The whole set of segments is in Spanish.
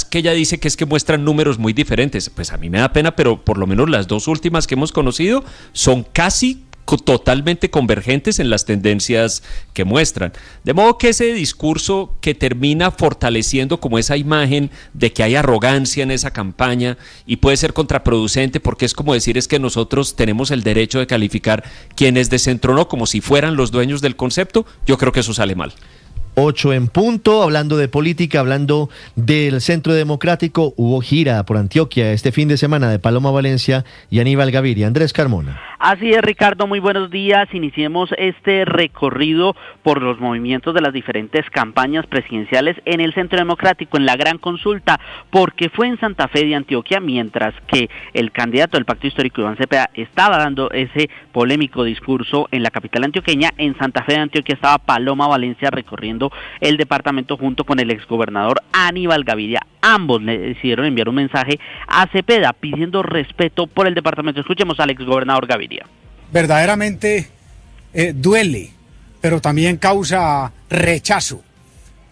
que ella dice que es que muestran números muy diferentes. Pues a mí me da pena, pero por lo menos las dos últimas que hemos conocido son casi totalmente convergentes en las tendencias que muestran. De modo que ese discurso que termina fortaleciendo como esa imagen de que hay arrogancia en esa campaña y puede ser contraproducente porque es como decir es que nosotros tenemos el derecho de calificar quienes desentronó como si fueran los dueños del concepto, yo creo que eso sale mal. 8 en punto, hablando de política, hablando del Centro Democrático, hubo gira por Antioquia este fin de semana de Paloma Valencia y Aníbal Gaviria. Andrés Carmona. Así es, Ricardo, muy buenos días. Iniciemos este recorrido por los movimientos de las diferentes campañas presidenciales en el Centro Democrático, en la gran consulta, porque fue en Santa Fe de Antioquia, mientras que el candidato del Pacto Histórico, Iván Cepeda, estaba dando ese polémico discurso en la capital antioqueña. En Santa Fe de Antioquia estaba Paloma Valencia recorriendo el departamento junto con el exgobernador Aníbal Gaviria. Ambos le decidieron enviar un mensaje a Cepeda pidiendo respeto por el departamento. Escuchemos al exgobernador Gaviria. Verdaderamente duele, pero también causa rechazo,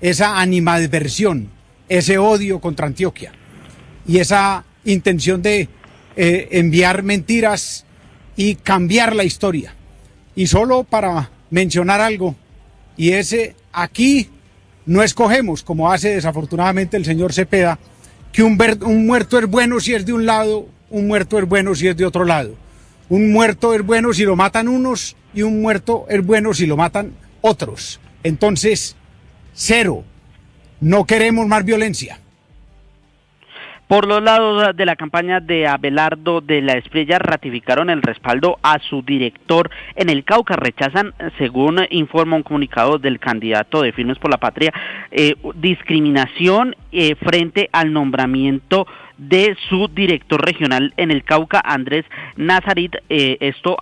esa animadversión, ese odio contra Antioquia y esa intención de enviar mentiras y cambiar la historia. Y solo para mencionar algo, y ese aquí no escogemos, como hace desafortunadamente el señor Cepeda, que un muerto es bueno si es de un lado, un muerto es bueno si es de otro lado. Un muerto es bueno si lo matan unos y un muerto es bueno si lo matan otros. Entonces, cero, no queremos más violencia. Por los lados de la campaña de Abelardo de la Espriella ratificaron el respaldo a su director en el Cauca. Rechazan, según informa un comunicado del candidato de Firmes por la Patria, discriminación frente al nombramiento de su director regional en el Cauca, Andrés Nazarit, esto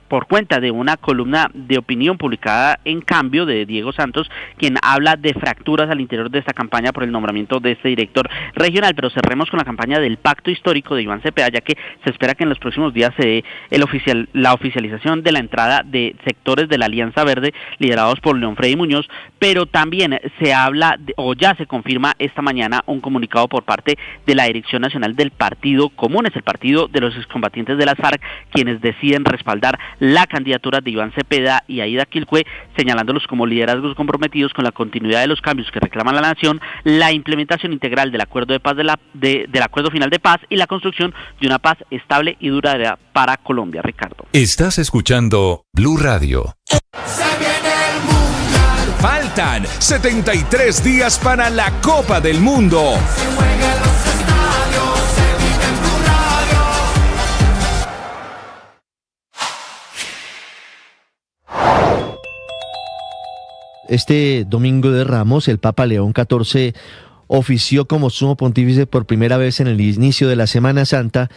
por cuenta de una columna de opinión publicada en Cambio de Diego Santos, quien habla de fracturas al interior de esta campaña por el nombramiento de este director regional. Pero cerremos con la campaña del Pacto Histórico de Iván Cepeda, ya que se espera que en los próximos días se dé la oficialización de la entrada de sectores de la Alianza Verde liderados por León Freddy Muñoz, pero también se habla o ya se confirma esta mañana un comunicado por parte de la Dirección Nacional del Partido Común, es el partido de los excombatientes de las FARC, quienes deciden respaldar la candidatura de Iván Cepeda y Aida Quilcue, señalándolos como liderazgos comprometidos con la continuidad de los cambios que reclama la nación, la implementación integral del acuerdo de paz del acuerdo final de paz y la construcción de una paz estable y duradera para Colombia. Ricardo. Estás escuchando Blue Radio. Faltan 73 días para la Copa del Mundo. Este domingo de Ramos, el Papa León XIV ofició como sumo pontífice por primera vez en el inicio de la Semana Santa,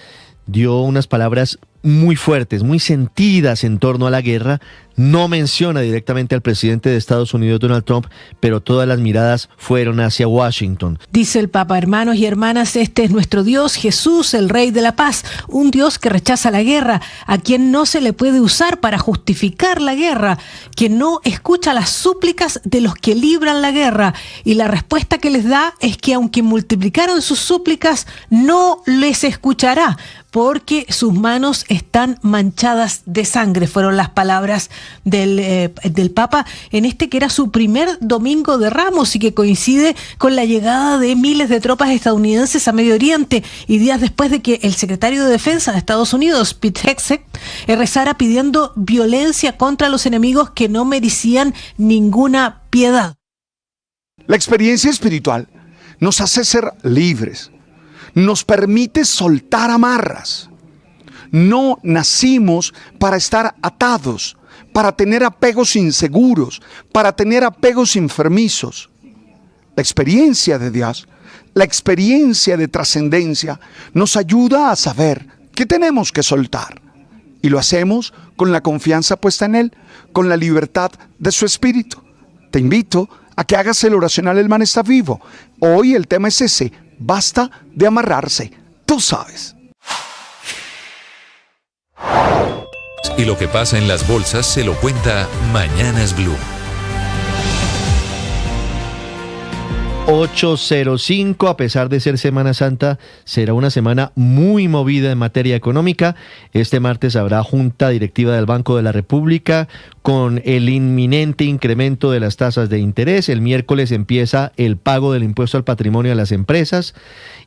dio unas palabras muy fuertes, muy sentidas en torno a la guerra. No menciona directamente al presidente de Estados Unidos, Donald Trump, pero todas las miradas fueron hacia Washington. Dice el Papa: hermanos y hermanas, este es nuestro Dios, Jesús, el Rey de la Paz, un Dios que rechaza la guerra, a quien no se le puede usar para justificar la guerra, que no escucha las súplicas de los que libran la guerra, y la respuesta que les da es que aunque multiplicaron sus súplicas, no les escuchará, porque sus manos están manchadas de sangre. Fueron las palabras del Papa en este que era su primer domingo de Ramos y que coincide con la llegada de miles de tropas estadounidenses a Medio Oriente, y días después de que el secretario de Defensa de Estados Unidos, Pete Hegseth, rezara pidiendo violencia contra los enemigos que no merecían ninguna piedad. La experiencia espiritual nos hace ser libres, nos permite soltar amarras. No nacimos para estar atados, para tener apegos inseguros, para tener apegos enfermizos. La experiencia de Dios, la experiencia de trascendencia, nos ayuda a saber qué tenemos que soltar. Y lo hacemos con la confianza puesta en Él, con la libertad de su espíritu. Te invito a que hagas el oracional El Man está vivo. Hoy el tema es ese: basta de amarrarse, tú sabes. Y lo que pasa en las bolsas se lo cuenta Mañanas Blue. 8:05, a pesar de ser Semana Santa, será una semana muy movida en materia económica. Este martes habrá junta directiva del Banco de la República con el inminente incremento de las tasas de interés. El miércoles empieza el pago del impuesto al patrimonio a las empresas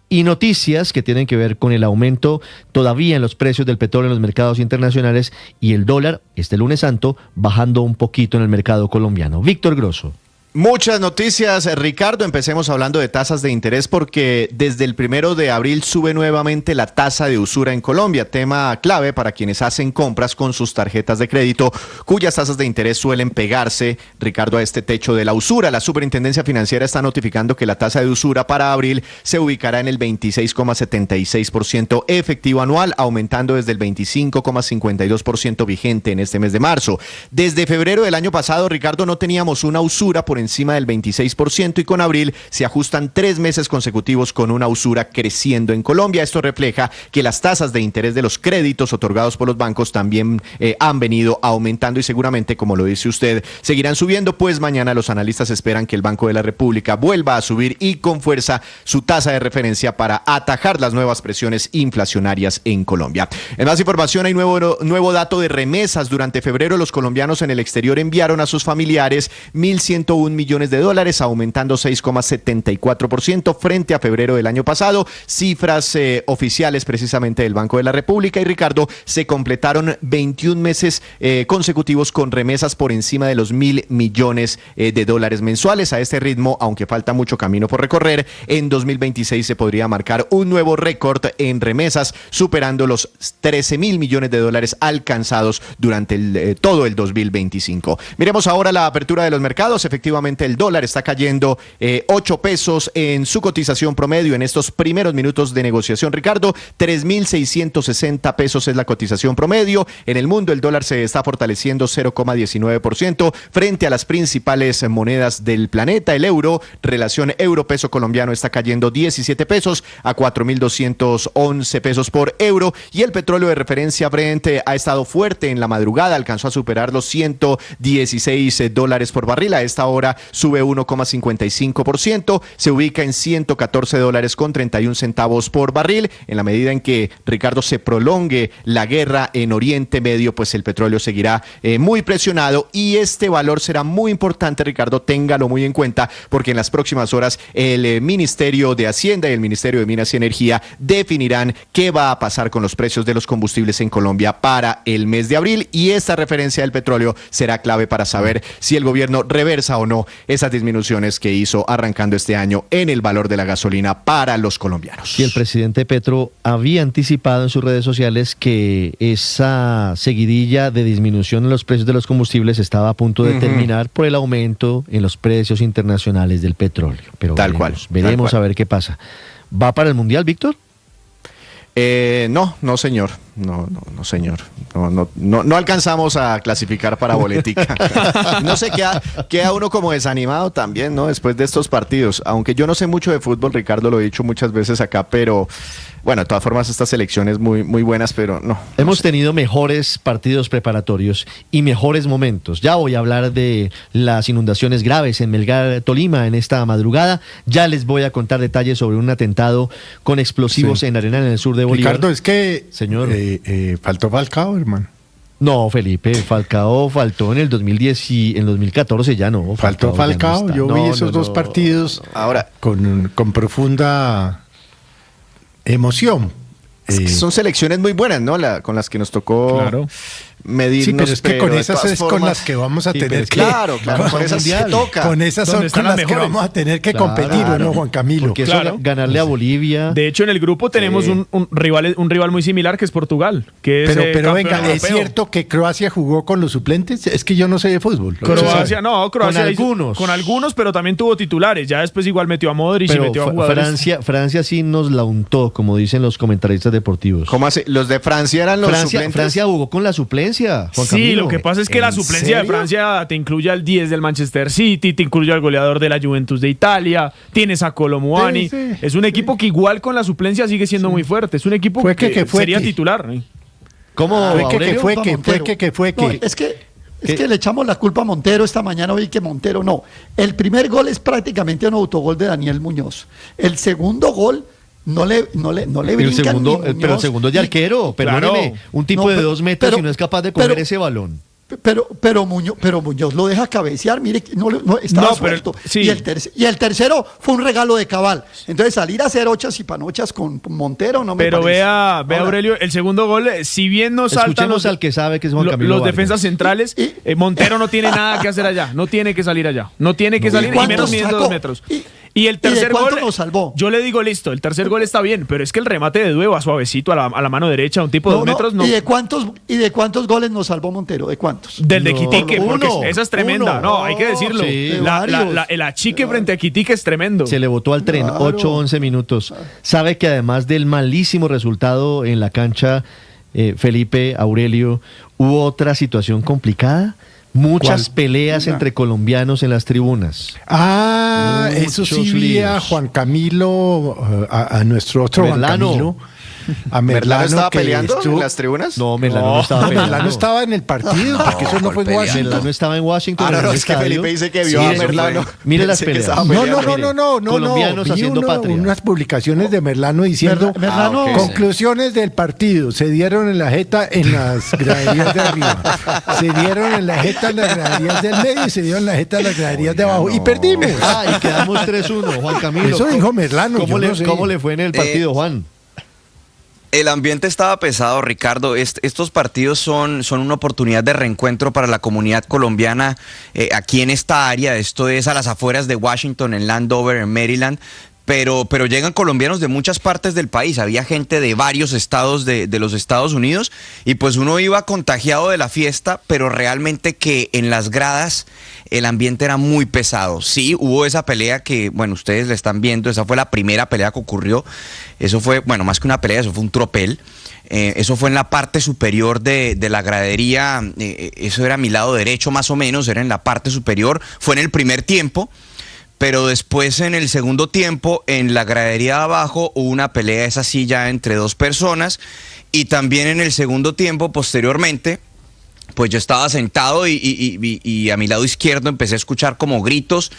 y noticias que tienen que ver con el aumento todavía en los precios del petróleo en los mercados internacionales y el dólar, este lunes santo, bajando un poquito en el mercado colombiano. Víctor Grosso. Muchas noticias, Ricardo. Empecemos hablando de tasas de interés porque desde el 1 de abril sube nuevamente la tasa de usura en Colombia, tema clave para quienes hacen compras con sus tarjetas de crédito, cuyas tasas de interés suelen pegarse, Ricardo, a este techo de la usura. La Superintendencia Financiera está notificando que la tasa de usura para abril se ubicará en el 26,76% efectivo anual, aumentando desde el 25,52% vigente en este mes de marzo. Desde febrero del año pasado, Ricardo, no teníamos una usura por encima del 26% y con abril se ajustan 3 meses consecutivos con una usura creciendo en Colombia. Esto refleja que las tasas de interés de los créditos otorgados por los bancos también han venido aumentando y seguramente, como lo dice usted, seguirán subiendo, pues mañana los analistas esperan que el Banco de la República vuelva a subir y con fuerza su tasa de referencia para atajar las nuevas presiones inflacionarias en Colombia. En más información, hay nuevo dato de remesas. Durante febrero, los colombianos en el exterior enviaron a sus familiares 1.101 millones de dólares, aumentando 6,74% frente a febrero del año pasado. Cifras oficiales precisamente del Banco de la República. Y Ricardo, se completaron 21 meses consecutivos con remesas por encima de los 1.000 millones de dólares mensuales. A este ritmo, aunque falta mucho camino por recorrer, en 2026 se podría marcar un nuevo récord en remesas, superando los 13.000 millones de dólares alcanzados durante todo el 2025. Miremos ahora la apertura de los mercados. Efectivamente, el dólar está cayendo 8 pesos en su cotización promedio en estos primeros minutos de negociación, Ricardo. 3.660 pesos es la cotización promedio. En el mundo, el dólar se está fortaleciendo 0,19% frente a las principales monedas del planeta. El euro, relación euro-peso colombiano, está cayendo 17 pesos a 4.211 pesos por euro. Y el petróleo de referencia Brent ha estado fuerte en la madrugada, alcanzó a superar los $116 por barril. A esta hora sube 1,55%, se ubica en $114.31 por barril. En la medida en que, Ricardo, se prolongue la guerra en Oriente Medio, pues el petróleo seguirá muy presionado y este valor será muy importante, Ricardo, téngalo muy en cuenta, porque en las próximas horas el Ministerio de Hacienda y el Ministerio de Minas y Energía definirán qué va a pasar con los precios de los combustibles en Colombia para el mes de abril, y esta referencia del petróleo será clave para saber si el gobierno reversa o no esas disminuciones que hizo arrancando este año en el valor de la gasolina para los colombianos. Y el presidente Petro había anticipado en sus redes sociales que esa seguidilla de disminución en los precios de los combustibles estaba a punto de terminar por el aumento en los precios internacionales del petróleo. Pero veremos a ver qué pasa. ¿Va para el Mundial, Víctor? No, señor. No, señor. No alcanzamos a clasificar para boletica. No sé, queda uno como desanimado también, ¿no? Después de estos partidos. Aunque yo no sé mucho de fútbol, Ricardo, lo he dicho muchas veces acá, pero bueno, de todas formas, estas selecciones muy buenas, pero no. Hemos tenido mejores partidos preparatorios y mejores momentos. Ya voy a hablar de las inundaciones graves en Melgar, Tolima, en esta madrugada. Ya les voy a contar detalles sobre un atentado con explosivos en Arenal, en el sur de Bolívar. Ricardo, es que señor, faltó Falcao, hermano. No, Felipe, Falcao faltó en el 2010 y en 2014 ya no. Faltó Falcao, yo vi esos dos partidos ahora con profunda emoción. Es que son selecciones muy buenas, ¿no? con las que nos tocó medirnos. Sí, pero es que con esas es con las que vamos a tener que... Claro, con esas se toca. Con esas son con las que vamos a tener que competir, ¿no, Juan Camilo? Porque ganarle a Bolivia... De hecho, en el grupo tenemos un rival muy similar, que es Portugal. Que es, pero venga, europeo. ¿Es cierto que Croacia jugó con los suplentes? Es que yo no sé de fútbol. Croacia con algunos, pero también tuvo titulares. Ya después igual metió a Modric y metió a jugadores. Francia sí nos la untó, como dicen los comentaristas deportivos. ¿Cómo así? ¿Los de Francia eran los suplentes? Francia jugó con la suplencia. Juan sí, Camilo. Lo que pasa es que la suplencia de Francia te incluye al 10 del Manchester City, te incluye al goleador de la Juventus de Italia, tienes a Kolo Muani. Sí. Es un equipo que igual con la suplencia sigue siendo muy fuerte. Es un equipo que sería titular. ¿Cómo? Fue que. Es que Es que le echamos la culpa a Montero. Esta mañana oí que Montero no. El primer gol es prácticamente un autogol de Daniel Muñoz. El segundo gol no le brincan ni Muñoz, pero el segundo de arquero, perdóneme, claro. Un tipo de 2 metros y no es capaz de coger ese balón. Pero Muñoz lo deja cabecear, mire, no estaba suelto. Sí. Y el tercero fue un regalo de Cabal. Entonces salir a hacer ochas y panochas con Montero no me parece. Pero vea Aurelio, el segundo gol, si bien no saltan al que sabe que es Juan Camilo los Vargas. Defensas centrales, Montero no tiene nada que hacer allá, no tiene que salir allá, no tiene que salir y menos midiendo 2 metros. Y el tercer gol nos salvó. Yo le digo, listo, el tercer gol está bien, pero es que el remate de Due va suavecito a la mano derecha, un tipo de 2 metros no. ¿Y de cuántos goles nos salvó Montero? ¿De cuántos? Del de Quitique, porque esa es tremenda. No, hay que decirlo. Sí, el achique frente a Quitique es tremendo. Se le botó al tren, 8-11 minutos. Sabe que además del malísimo resultado en la cancha, Felipe, Aurelio, hubo otra situación complicada. Muchas peleas entre colombianos en las tribunas. Eso sí vi a Juan Camilo, a nuestro otro Merlano. Juan Camilo. A Merlano estaba peleando en las tribunas. No, Merlano no estaba peleando. Merlano estaba en el partido, porque eso no fue en Washington. Merlano estaba en Washington. No, es que Felipe dice que vio a Merlano. Mire las peleas. No. Colombianos haciendo patria. Unas publicaciones de Merlano diciendo conclusiones del partido. Se dieron en la jeta en las graderías de arriba. Se dieron en la jeta en las graderías del medio y se dieron en la jeta en las graderías de abajo. Y perdimos. Y quedamos 3-1, Juan Camilo. Eso dijo Merlano. ¿Cómo le fue en el partido, Juan? El ambiente estaba pesado, Ricardo. Estos partidos son una oportunidad de reencuentro para la comunidad colombiana aquí en esta área. Esto es a las afueras de Washington, en Landover, en Maryland. Pero llegan colombianos de muchas partes del país. Había gente de varios estados de los Estados Unidos y pues uno iba contagiado de la fiesta, pero realmente que en las gradas el ambiente era muy pesado. Sí, hubo esa pelea que, bueno, ustedes la están viendo, esa fue la primera pelea que ocurrió. Eso fue, bueno, más que una pelea, eso fue un tropel. Eso fue en la parte superior de la gradería, eso era a mi lado derecho más o menos, era en la parte superior, fue en el primer tiempo. Pero después en el segundo tiempo, en la gradería de abajo, hubo una pelea esa sí ya entre 2 personas. Y también en el segundo tiempo, posteriormente, pues yo estaba sentado y a mi lado izquierdo empecé a escuchar como gritos.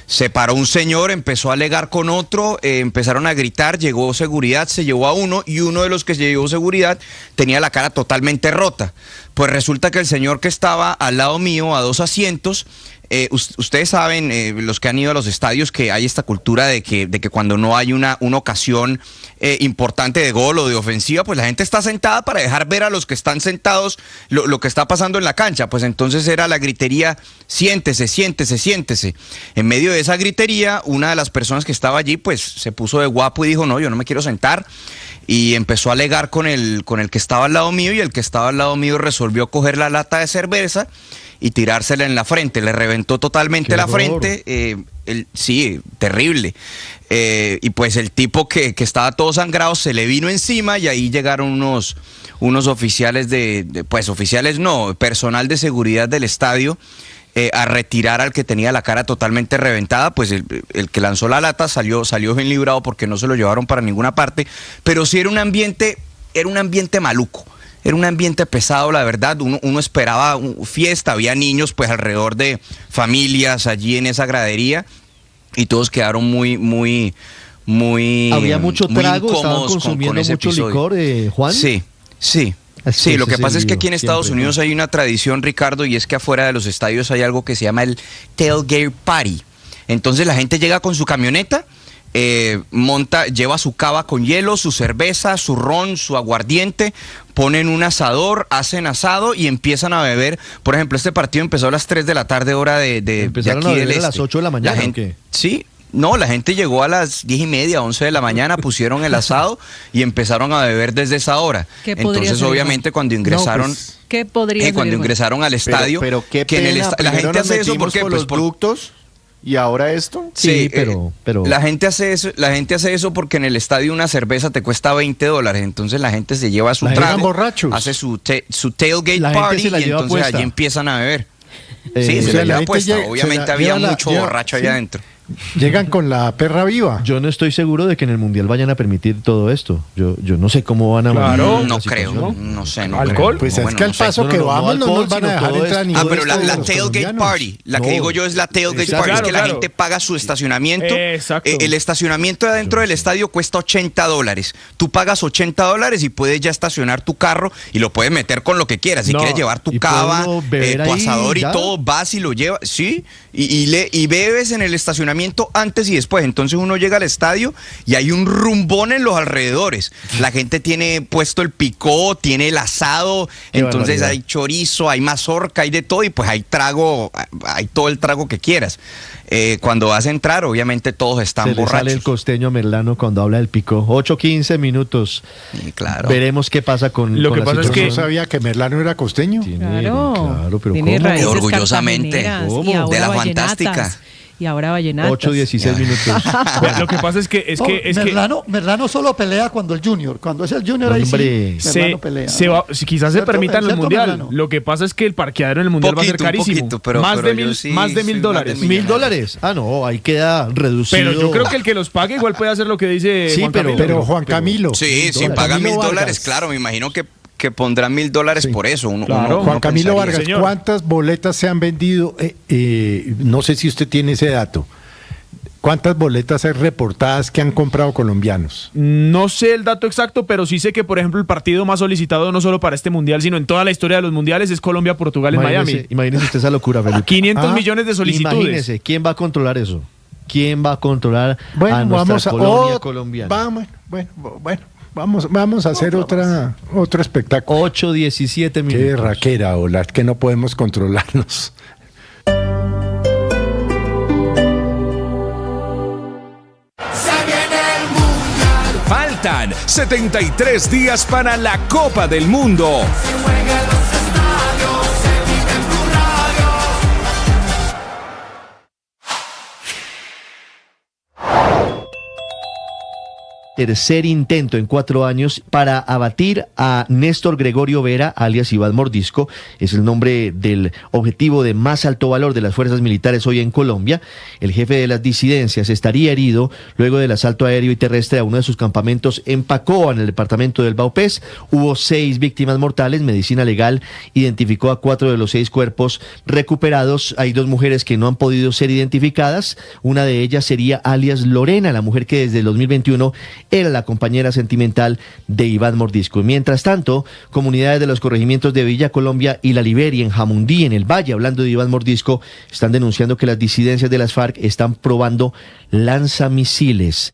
Se paró un señor, empezó a alegar con otro, empezaron a gritar, llegó seguridad, se llevó a uno y uno de los que se llevó seguridad tenía la cara totalmente rota. Pues resulta que el señor que estaba al lado mío, a 2 asientos, ustedes saben, los que han ido a los estadios, que hay esta cultura de que cuando no hay una ocasión importante de gol o de ofensiva, pues la gente está sentada para dejar ver a los que están sentados lo que está pasando en la cancha. Pues entonces era la gritería, siéntese, siéntese, siéntese. En medio de esa gritería, una de las personas que estaba allí, pues se puso de guapo y dijo, no, yo no me quiero sentar. Y empezó a alegar con el que estaba al lado mío, y el que estaba al lado mío resolvió coger la lata de cerveza y tirársela en la frente. Le reventó totalmente la frente. Sí, terrible. Y pues el tipo que estaba todo sangrado se le vino encima y ahí llegaron unos oficiales personal de seguridad del estadio a retirar al que tenía la cara totalmente reventada. Pues el que lanzó la lata salió bien librado porque no se lo llevaron para ninguna parte. Pero sí era un ambiente maluco. Era un ambiente pesado, la verdad. Uno esperaba fiesta, había niños pues alrededor de familias allí en esa gradería y todos quedaron muy había mucho trago, estaban consumiendo mucho licor, Juan. Sí, lo que pasa es que aquí en Estados Unidos hay una tradición, Ricardo, y es que afuera de los estadios hay algo que se llama el tailgate party. Entonces la gente llega con su camioneta, lleva su cava con hielo, su cerveza, su ron, su aguardiente, ponen un asador, hacen asado y empiezan a beber. Por ejemplo, este partido empezó a las 3 de la tarde, hora de ¿Empezaron aquí a beber del este. a las 8 de la mañana? La gente, sí. No, la gente llegó a las 10:30, 11 de la mañana, pusieron el asado y empezaron a beber desde esa hora. Entonces, obviamente, cuando ingresaron, ingresaron al estadio, pero qué pena, la gente hace eso porque pues, los ductos y ahora esto. Sí, pero la gente hace eso porque en el estadio una cerveza te cuesta $20. Entonces la gente se lleva su trago, hace su tailgate party y entonces allí empiezan a beber. Sí, se la lleva puesta. Obviamente había mucho borracho allá adentro. Llegan con la perra viva. Yo no estoy seguro de que en el Mundial vayan a permitir todo esto. Yo no sé cómo van a Claro, no creo, no sé. ¿Alcohol? Pues es que al paso que vamos no nos van a dejar entrar ni pero la tailgate party, la que digo yo es la tailgate party, es que la gente paga su estacionamiento. El estacionamiento de adentro del estadio cuesta $80. Tú pagas $80 y puedes ya estacionar tu carro y lo puedes meter con lo que quieras. Si quieres llevar tu cava, tu asador y todo, vas y lo llevas, sí, y bebes en el estacionamiento antes y después. Entonces uno llega al estadio y hay un rumbón en los alrededores. La gente tiene puesto el picó, tiene el asado, entonces hay chorizo, hay mazorca, hay de todo y pues hay trago, hay todo el trago que quieras. Cuando vas a entrar, obviamente todos están borrachos. Sale el costeño Merlano cuando habla del picó. 8:15 minutos. Claro. Veremos qué pasa con lo que pasa es que no sabía que Merlano era costeño. Claro, pero tiene ¿cómo? Orgullosamente. De la Fantástica. Y ahora vallenatas. 8:16 minutos. Lo que pasa es que Merlano solo pelea cuando el Junior. Cuando es el Junior ahí sí, Merlano pelea. Quizás se permita en el Mundial. Merlano? Lo que pasa es que el parqueadero en el Mundial va a ser carísimo. Más de $1,000. $1,000. Ah, no, ahí queda reducido. Pero yo creo que el que los pague igual puede hacer lo que dice Juan Camilo. Pero Juan Camilo. Sí, si pagan $1,000, claro, me imagino que pondrán $1,000 por eso. Juan Camilo Vargas, señor. ¿Cuántas boletas se han vendido? No sé si usted tiene ese dato. ¿Cuántas boletas hay reportadas que han comprado colombianos? No sé el dato exacto, pero sí sé que, por ejemplo, el partido más solicitado no solo para este Mundial, sino en toda la historia de los Mundiales es Colombia-Portugal en Miami. Imagínese usted esa locura, Felipe. 500 millones de solicitudes. Imagínese, ¿quién va a controlar eso? ¿Quién va a controlar a nuestra colonia colombiana? Vamos a hacer otro espectáculo. 8:17 minutos. Qué raquera, Ola, que no podemos controlarnos. Faltan 73 días para la Copa del Mundo. Tercer intento en 4 años para abatir a Néstor Gregorio Vera, alias Iván Mordisco, es el nombre del objetivo de más alto valor de las fuerzas militares hoy en Colombia. El jefe de las disidencias estaría herido luego del asalto aéreo y terrestre a uno de sus campamentos en Pacoa, en el departamento del Vaupés. Hubo 6 víctimas mortales. Medicina Legal identificó a 4 de los 6 cuerpos recuperados. Hay 2 mujeres que no han podido ser identificadas. Una de ellas sería alias Lorena, la mujer que desde el 2021 era la compañera sentimental de Iván Mordisco. Mientras tanto, comunidades de los corregimientos de Villa Colombia y La Liberia, en Jamundí, en el Valle, hablando de Iván Mordisco, están denunciando que las disidencias de las FARC están probando lanzamisiles.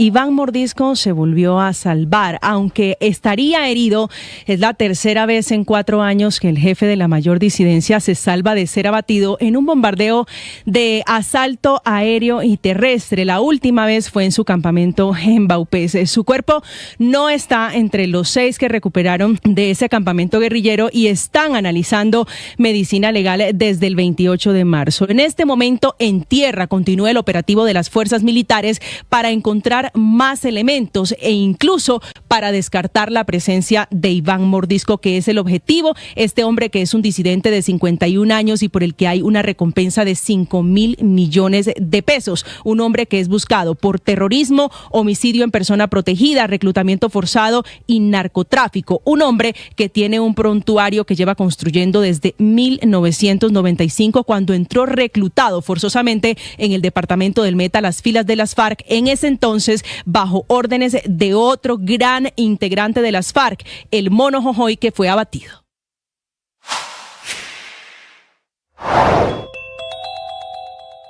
Iván Mordisco se volvió a salvar, aunque estaría herido. Es la tercera vez en 4 años que el jefe de la mayor disidencia se salva de ser abatido en un bombardeo de asalto aéreo y terrestre. La última vez fue en su campamento en Vaupés. Su cuerpo no está entre los 6 que recuperaron de ese campamento guerrillero y están analizando medicina legal desde el 28 de marzo. En este momento, en tierra, continúa el operativo de las fuerzas militares para encontrar más elementos e incluso para descartar la presencia de Iván Mordisco, que es el objetivo. Este hombre, que es un disidente de 51 años y por el que hay una recompensa de 5.000 millones de pesos. Un hombre que es buscado por terrorismo, homicidio en persona protegida, reclutamiento forzado y narcotráfico. Un hombre que tiene un prontuario que lleva construyendo desde 1995, cuando entró reclutado forzosamente en el departamento del Meta, las filas de las FARC, en ese entonces bajo órdenes de otro gran integrante de las FARC, el Mono Jojoy, que fue abatido.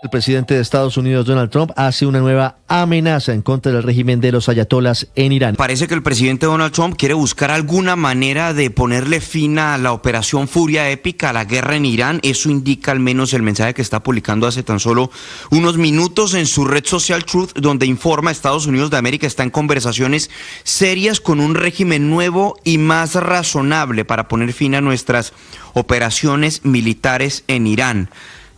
El presidente de Estados Unidos, Donald Trump, hace una nueva amenaza en contra del régimen de los ayatolas en Irán. Parece que el presidente Donald Trump quiere buscar alguna manera de ponerle fin a la operación Furia Épica, a la guerra en Irán. Eso indica al menos el mensaje que está publicando hace tan solo unos minutos en su red social Truth, donde informa: Estados Unidos de América está en conversaciones serias con un régimen nuevo y más razonable para poner fin a nuestras operaciones militares en Irán.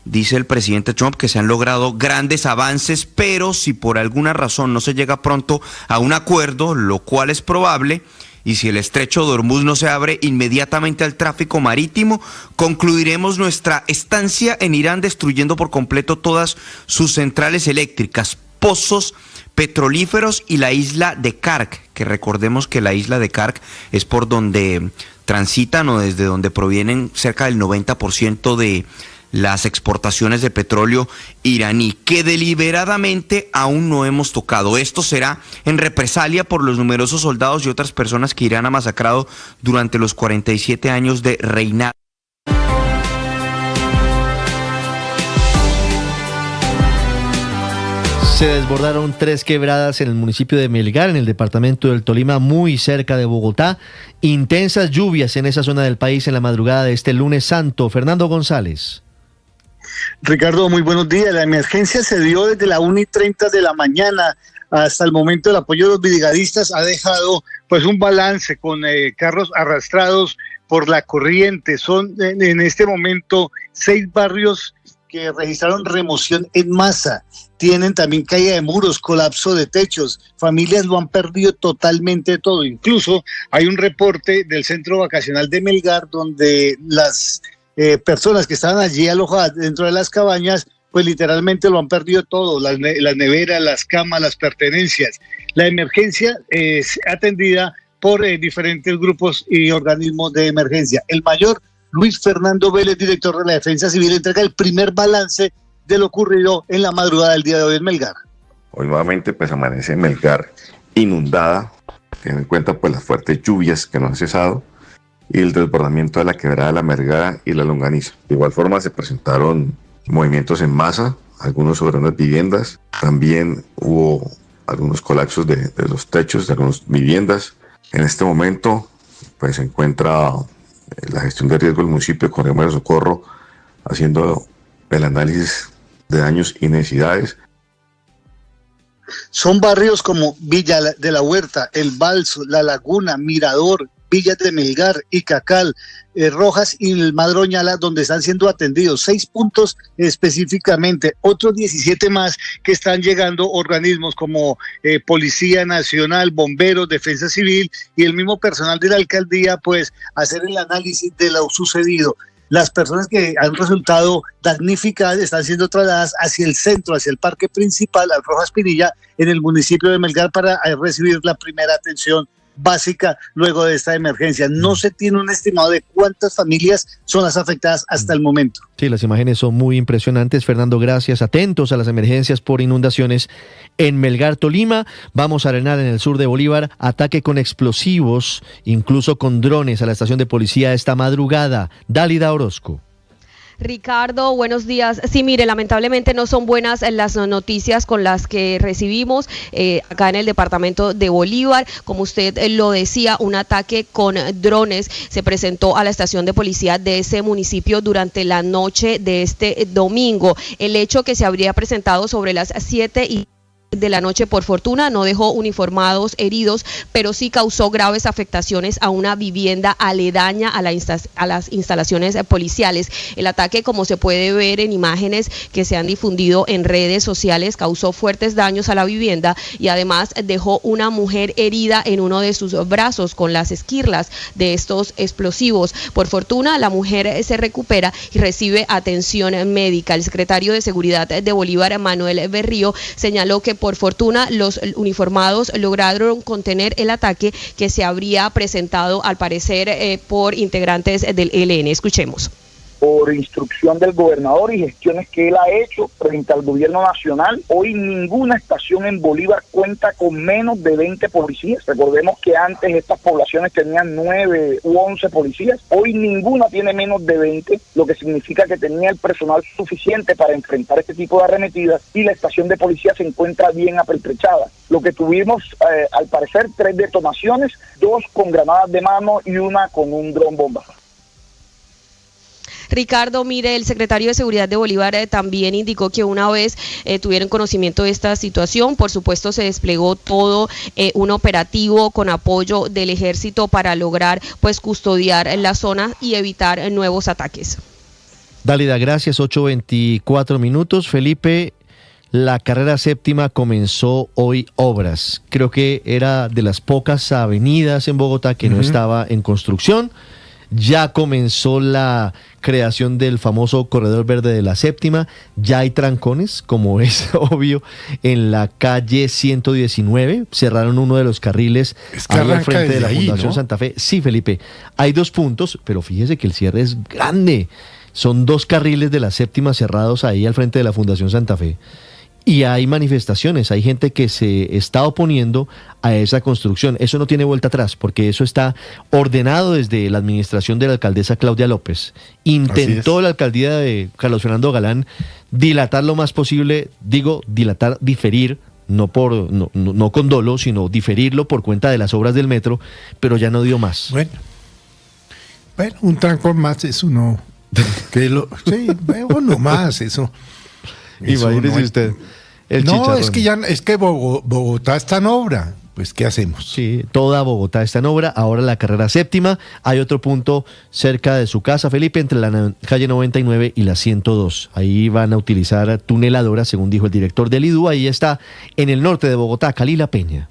Dice el presidente Trump que se han logrado grandes avances, pero si por alguna razón no se llega pronto a un acuerdo, lo cual es probable, y si el estrecho de Hormuz no se abre inmediatamente al tráfico marítimo, concluiremos nuestra estancia en Irán destruyendo por completo todas sus centrales eléctricas, pozos petrolíferos y la isla de Kark, que recordemos que la isla de Kark es por donde transitan o desde donde provienen cerca del 90% de las exportaciones de petróleo iraní, que deliberadamente aún no hemos tocado. Esto será en represalia por los numerosos soldados y otras personas que Irán ha masacrado durante los 47 años de reinado. Se desbordaron 3 quebradas en el municipio de Melgar, en el departamento del Tolima, muy cerca de Bogotá. Intensas lluvias en esa zona del país en la madrugada de este lunes santo. Fernando González. Ricardo, muy buenos días. La emergencia se dio desde la 1:30 de la mañana hasta el momento. El apoyo de los brigadistas ha dejado pues un balance con carros arrastrados por la corriente. Son en este momento 6 barrios que registraron remoción en masa. Tienen también caída de muros, colapso de techos. Familias lo han perdido totalmente todo. Incluso hay un reporte del centro vacacional de Melgar donde las personas que estaban allí alojadas dentro de las cabañas, pues literalmente lo han perdido todo, las neveras, las camas, las pertenencias. La emergencia es atendida por diferentes grupos y organismos de emergencia. El mayor Luis Fernando Vélez, director de la Defensa Civil, entrega el primer balance de lo ocurrido en la madrugada del día de hoy en Melgar. Hoy nuevamente pues amanece Melgar inundada, teniendo en cuenta pues las fuertes lluvias que no han cesado y el desbordamiento de la quebrada de la Mergada y la Longaniza. De igual forma se presentaron movimientos en masa, algunos sobre unas viviendas, también hubo algunos colapsos de los techos de algunas viviendas. En este momento pues se encuentra la gestión de riesgo del municipio con el de Socorro haciendo el análisis de daños y necesidades. Son barrios como Villa de la Huerta, El Balso, La Laguna, Mirador, Villas de Melgar, Icacal, Rojas y el Madroñala, donde están siendo atendidos 6 puntos específicamente, otros 17 más que están llegando organismos como Policía Nacional, Bomberos, Defensa Civil y el mismo personal de la alcaldía, pues hacer el análisis de lo sucedido. Las personas que han resultado damnificadas están siendo trasladadas hacia el centro, hacia el parque principal, al Rojas Pinilla, en el municipio de Melgar, para recibir la primera atención básica luego de esta emergencia. No se tiene un estimado de cuántas familias son las afectadas hasta el momento. Sí, las imágenes son muy impresionantes. Fernando, gracias. Atentos a las emergencias por inundaciones en Melgar, Tolima. Vamos a arenar en el sur de Bolívar. Ataque con explosivos, incluso con drones a la estación de policía esta madrugada. Dálida Orozco. Ricardo, buenos días. Sí, mire, lamentablemente no son buenas las noticias con las que recibimos acá en el departamento de Bolívar. Como usted lo decía, un ataque con drones se presentó a la estación de policía de ese municipio durante la noche de este domingo. El hecho que se habría presentado sobre las 7:00 de la noche, por fortuna, no dejó uniformados heridos, pero sí causó graves afectaciones a una vivienda aledaña a las instalaciones policiales. El ataque, como se puede ver en imágenes que se han difundido en redes sociales, causó fuertes daños a la vivienda y además dejó una mujer herida en uno de sus brazos con las esquirlas de estos explosivos. Por fortuna, la mujer se recupera y recibe atención médica. El secretario de Seguridad de Bolívar, Manuel Berrío, señaló que por fortuna los uniformados lograron contener el ataque que se habría presentado al parecer por integrantes del ELN. Escuchemos. Por instrucción del gobernador y gestiones que él ha hecho frente al gobierno nacional, hoy ninguna estación en Bolívar cuenta con menos de 20 policías. Recordemos que antes estas poblaciones tenían 9 u 11 policías. Hoy ninguna tiene menos de 20, lo que significa que tenía el personal suficiente para enfrentar este tipo de arremetidas y la estación de policía se encuentra bien apertrechada. Lo que tuvimos, al parecer, 3 detonaciones, 2 con granadas de mano y una con un dron bomba. Ricardo, mire, el secretario de Seguridad de Bolívar también indicó que una vez tuvieron conocimiento de esta situación, por supuesto se desplegó todo un operativo con apoyo del ejército para lograr pues custodiar la zona y evitar nuevos ataques. Dálida, gracias. 8:24. Felipe, La carrera séptima comenzó hoy obras. Creo que era de las pocas avenidas en Bogotá que no estaba en construcción. Ya comenzó la creación del famoso corredor verde de la séptima. Ya hay trancones, como es obvio, en la calle 119. Cerraron uno de los carriles ahí al frente de la Fundación, ¿no? Santa Fe. Sí, Felipe, hay 2 puntos, pero fíjese que el cierre es grande. Son 2 carriles de la séptima cerrados ahí al frente de la Fundación Santa Fe. Y hay manifestaciones, hay gente que se está oponiendo a esa construcción. Eso no tiene vuelta atrás, porque eso está ordenado desde la administración de la alcaldesa Claudia López. Intentó la alcaldía de Carlos Fernando Galán dilatar lo más posible, diferir, no con dolo, sino diferirlo por cuenta de las obras del metro, pero ya no dio más. Bueno, un trancón más, eso no. No más, eso. Imagínese no, usted. No, es que Bogotá está en obra. Pues, ¿qué hacemos? Sí, toda Bogotá está en obra. Ahora la carrera séptima. Hay otro punto cerca de su casa, Felipe, entre la calle 99 y la 102. Ahí van a utilizar tuneladoras, según dijo el director del IDU. Ahí está, en el norte de Bogotá, Kalila Peña.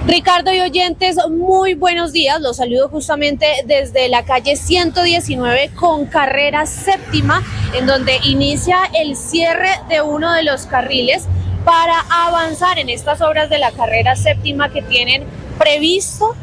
Ricardo y oyentes, muy buenos días. Los saludo justamente desde la calle 119 con carrera séptima, en donde inicia el cierre de uno de los carriles para avanzar en estas obras de la carrera séptima que tienen previsto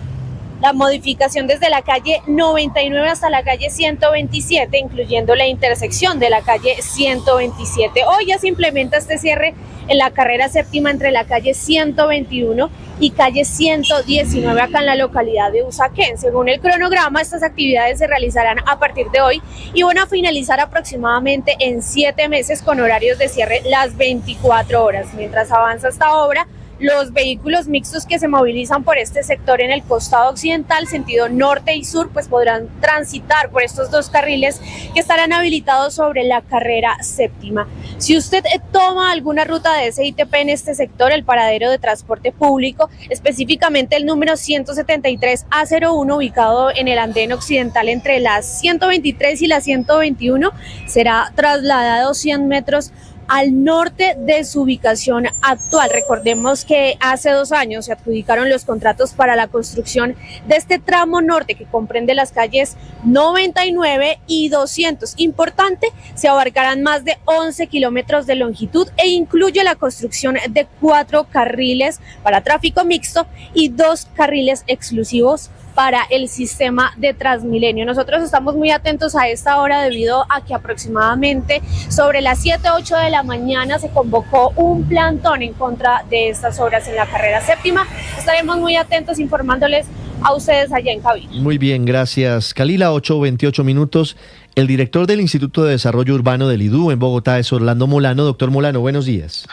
la modificación desde la calle 99 hasta la calle 127, incluyendo la intersección de la calle 127. Hoy ya se implementa este cierre en la carrera séptima entre la calle 121 y calle 119 acá en la localidad de Usaquén. Según el cronograma, estas actividades se realizarán a partir de hoy y van a finalizar aproximadamente en 7 meses con horarios de cierre las 24 horas. Mientras avanza esta obra, los vehículos mixtos que se movilizan por este sector en el costado occidental, sentido norte y sur, pues podrán transitar por estos 2 carriles que estarán habilitados sobre la carrera séptima. Si usted toma alguna ruta de SITP en este sector, el paradero de transporte público, específicamente el número 173 A01, ubicado en el andén occidental entre las 123 y la 121, será trasladado 100 metros al norte de su ubicación actual. Recordemos que hace 2 años se adjudicaron los contratos para la construcción de este tramo norte que comprende las calles 99 y 200. Importante, se abarcarán más de 11 kilómetros de longitud e incluye la construcción de 4 carriles para tráfico mixto y 2 carriles exclusivos para el sistema de Transmilenio. Nosotros estamos muy atentos a esta hora debido a que aproximadamente sobre las 7-8 de la mañana se convocó un plantón en contra de estas obras en la carrera séptima. Estaremos muy atentos informándoles a ustedes allá en cabina. Muy bien, gracias. Kalila, 8:28 minutos. El director del Instituto de Desarrollo Urbano del IDU en Bogotá es Orlando Molano. Doctor Molano, buenos días.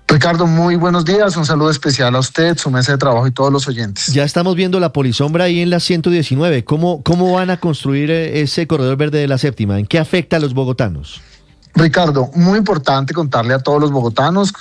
Ricardo, muy buenos días. Un saludo especial a usted, su mesa de trabajo y todos los oyentes. Ya estamos viendo la polisombra ahí en la 119. ¿Cómo van a construir ese corredor verde de la séptima? ¿En qué afecta a los bogotanos? Ricardo, muy importante contarle a todos los bogotanos,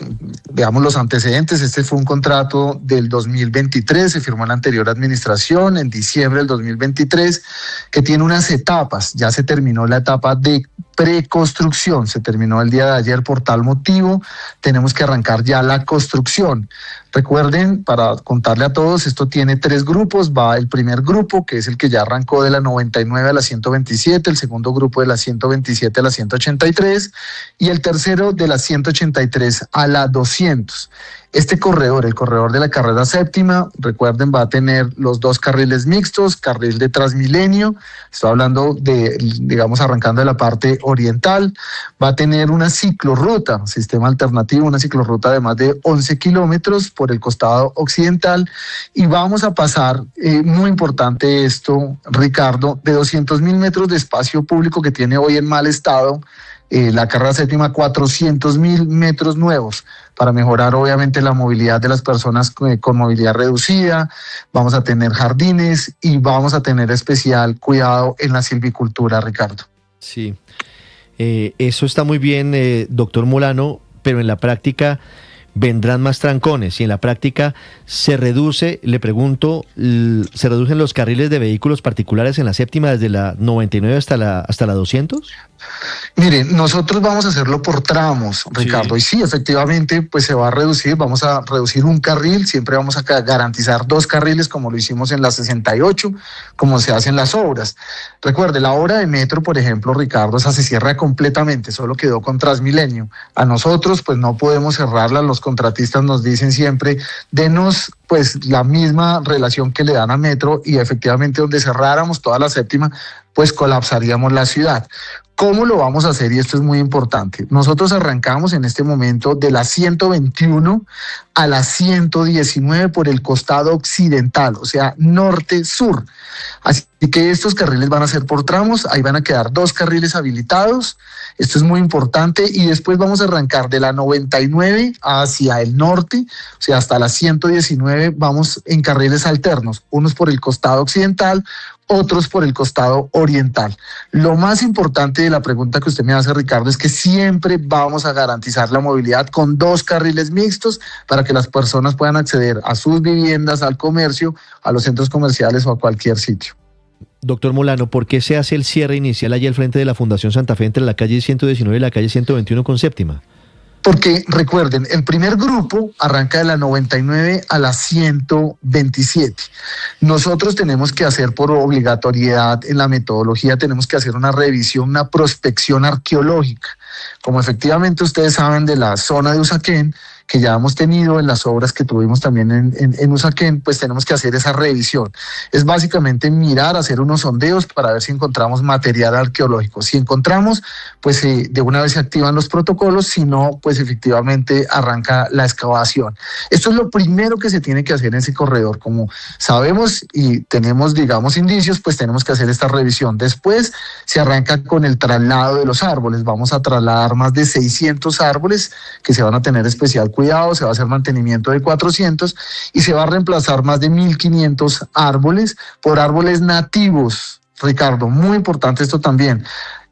veamos los antecedentes. Este fue un contrato del 2023, se firmó en la anterior administración en diciembre del 2023, que tiene unas etapas. Ya se terminó la etapa de preconstrucción, se terminó el día de ayer. Por tal motivo tenemos que arrancar ya la construcción. Recuerden, para contarle a todos, esto tiene 3 grupos. Va el primer grupo, que es el que ya arrancó de la 99 a la 127, el segundo grupo de la 127 a la 183 y el tercero de la 183 a la 200. Este corredor, el corredor de la carrera séptima, recuerden, va a tener los 2 carriles mixtos, carril de Transmilenio, estoy hablando de, digamos, arrancando de la parte oriental, va a tener una ciclorruta, sistema alternativo, una ciclorruta de más de 11 kilómetros por el costado occidental, y vamos a pasar, muy importante esto, Ricardo, de 200.000 metros de espacio público que tiene hoy en mal estado, la carrera séptima, 400.000 metros nuevos para mejorar obviamente la movilidad de las personas con movilidad reducida. Vamos a tener jardines y vamos a tener especial cuidado en la silvicultura, Ricardo. Sí, eso está muy bien, doctor Molano, pero en la práctica, vendrán más trancones y en la práctica se reducen los carriles de vehículos particulares en la séptima desde la 99 hasta la 200? Miren, nosotros vamos a hacerlo por tramos, Ricardo, y sí, efectivamente, pues se va a reducir, vamos a reducir un carril, siempre vamos a garantizar 2 carriles como lo hicimos en la 68, como se hacen las obras. Recuerde, la obra de metro, por ejemplo, Ricardo, esa se cierra completamente, solo quedó con Transmilenio. A nosotros, pues no podemos cerrarla, los contratistas nos dicen siempre, denos pues la misma relación que le dan a metro, y efectivamente donde cerráramos toda la séptima, pues colapsaríamos la ciudad. ¿Cómo lo vamos a hacer? Y esto es muy importante. Nosotros arrancamos en este momento de la 121 a la 119 por el costado occidental, o sea, norte-sur. Así que estos carriles van a ser por tramos, ahí van a quedar 2 carriles habilitados, esto es muy importante, y después vamos a arrancar de la 99 hacia el norte, o sea, hasta la 119 vamos en carriles alternos, unos por el costado occidental, otros por el costado oriental. Lo más importante de la pregunta que usted me hace, Ricardo, es que siempre vamos a garantizar la movilidad con 2 carriles mixtos para que las personas puedan acceder a sus viviendas, al comercio, a los centros comerciales o a cualquier sitio. Doctor Molano, ¿por qué se hace el cierre inicial allí al frente de la Fundación Santa Fe entre la calle 119 y la calle 121 con séptima? Porque recuerden, el primer grupo arranca de la 99 a la 127. Nosotros tenemos que hacer por obligatoriedad en la metodología, tenemos que hacer una revisión, una prospección arqueológica. Como efectivamente ustedes saben de la zona de Usaquén, que ya hemos tenido en las obras que tuvimos también en Usaquén, pues tenemos que hacer esa revisión. Es básicamente mirar, hacer unos sondeos para ver si encontramos material arqueológico. Si encontramos, pues de una vez se activan los protocolos, si no, pues efectivamente arranca la excavación. Esto es lo primero que se tiene que hacer en ese corredor. Como sabemos y tenemos, digamos, indicios, pues tenemos que hacer esta revisión. Después se arranca con el traslado de los árboles. Vamos a trasladar más de 600 árboles que se van a tener especial cuidado, se va a hacer mantenimiento de 400 y se va a reemplazar más de 1.500 árboles por árboles nativos. Ricardo, muy importante esto también.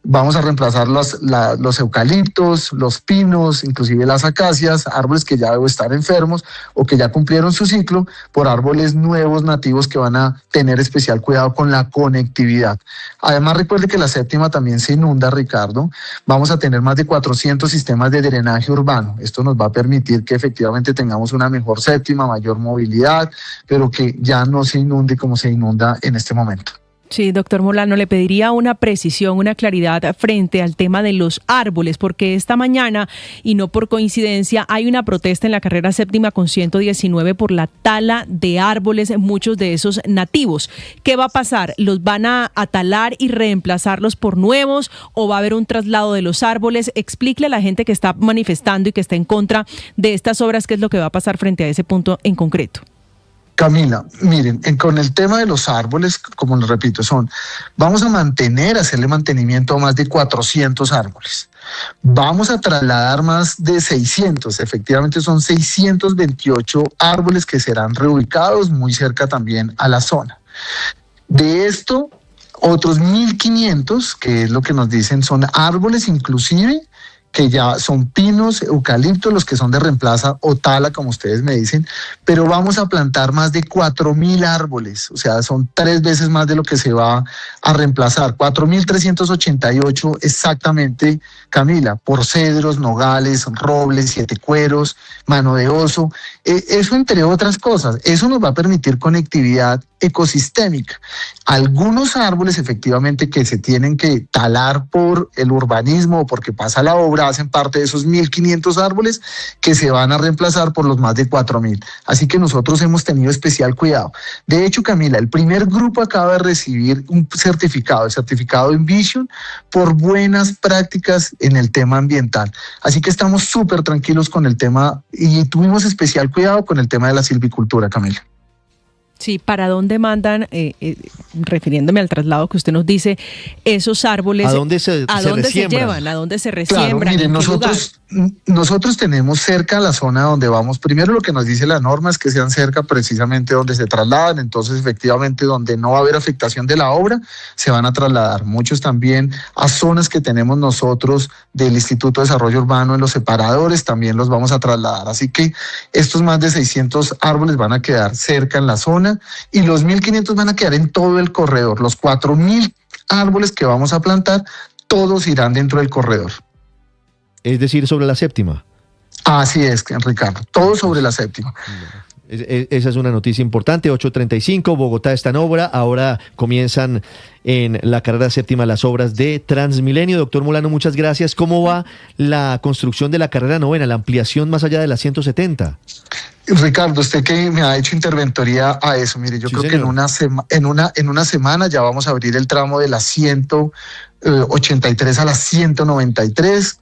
Vamos a reemplazar los eucaliptos, los pinos, inclusive las acacias, árboles que ya deben estar enfermos o que ya cumplieron su ciclo, por árboles nuevos, nativos, que van a tener especial cuidado con la conectividad. Además, recuerde que la séptima también se inunda, Ricardo. Vamos a tener más de 400 sistemas de drenaje urbano. Esto nos va a permitir que efectivamente tengamos una mejor séptima, mayor movilidad, pero que ya no se inunde como se inunda en este momento. Sí, doctor Molano, le pediría una precisión, una claridad frente al tema de los árboles, porque esta mañana, y no por coincidencia, hay una protesta en la carrera séptima con 119 por la tala de árboles, muchos de esos nativos. ¿Qué va a pasar? ¿Los van a talar y reemplazarlos por nuevos o va a haber un traslado de los árboles? Explíquele a la gente que está manifestando y que está en contra de estas obras qué es lo que va a pasar frente a ese punto en concreto. Camila, miren, con el tema de los árboles, como les repito, vamos a hacerle mantenimiento a más de 400 árboles. Vamos a trasladar más de 600, efectivamente son 628 árboles que serán reubicados muy cerca también a la zona. De esto, otros 1.500, que es lo que nos dicen, son árboles inclusive, que ya son pinos, eucaliptos, los que son de reemplaza o tala, como ustedes me dicen, pero vamos a plantar más de 4.000 árboles, o sea, son 3 veces más de lo que se va a reemplazar, 4.388 exactamente, Camila, por cedros, nogales, robles, 7 cueros, mano de oso, eso entre otras cosas. Eso nos va a permitir conectividad ecosistémica. Algunos árboles efectivamente que se tienen que talar por el urbanismo o porque pasa la obra, hacen parte de esos 1.500 árboles que se van a reemplazar por los más de 4.000. Así que nosotros hemos tenido especial cuidado. De hecho, Camila, el primer grupo acaba de recibir un certificado, el certificado Envision, por buenas prácticas en el tema ambiental. Así que estamos súper tranquilos con el tema y tuvimos especial cuidado con el tema de la silvicultura, Camila. Sí, ¿para dónde mandan, refiriéndome al traslado que usted nos dice, esos árboles? ¿A dónde se llevan? ¿A dónde se resiembran? Claro, miren, nosotros tenemos cerca la zona donde vamos. Primero, lo que nos dice la norma es que sean cerca precisamente donde se trasladan. Entonces, efectivamente, donde no va a haber afectación de la obra, se van a trasladar. Muchos también a zonas que tenemos nosotros del Instituto de Desarrollo Urbano en los separadores, también los vamos a trasladar. Así que estos más de 600 árboles van a quedar cerca en la zona y los 1.500 van a quedar en todo el corredor. Los 4.000 árboles que vamos a plantar, todos irán dentro del corredor. Es decir, sobre la séptima. Así es, Ricardo, todo sobre la séptima. Esa es una noticia importante. 8:35, Bogotá está en obra. Ahora comienzan en la carrera séptima las obras de Transmilenio. Doctor Molano, muchas gracias. ¿Cómo va la construcción de la carrera novena, la ampliación más allá de la 170? Ricardo, usted que me ha hecho interventoría a eso, mire, yo creo que en una semana ya vamos a abrir el tramo de la 183 a la 193,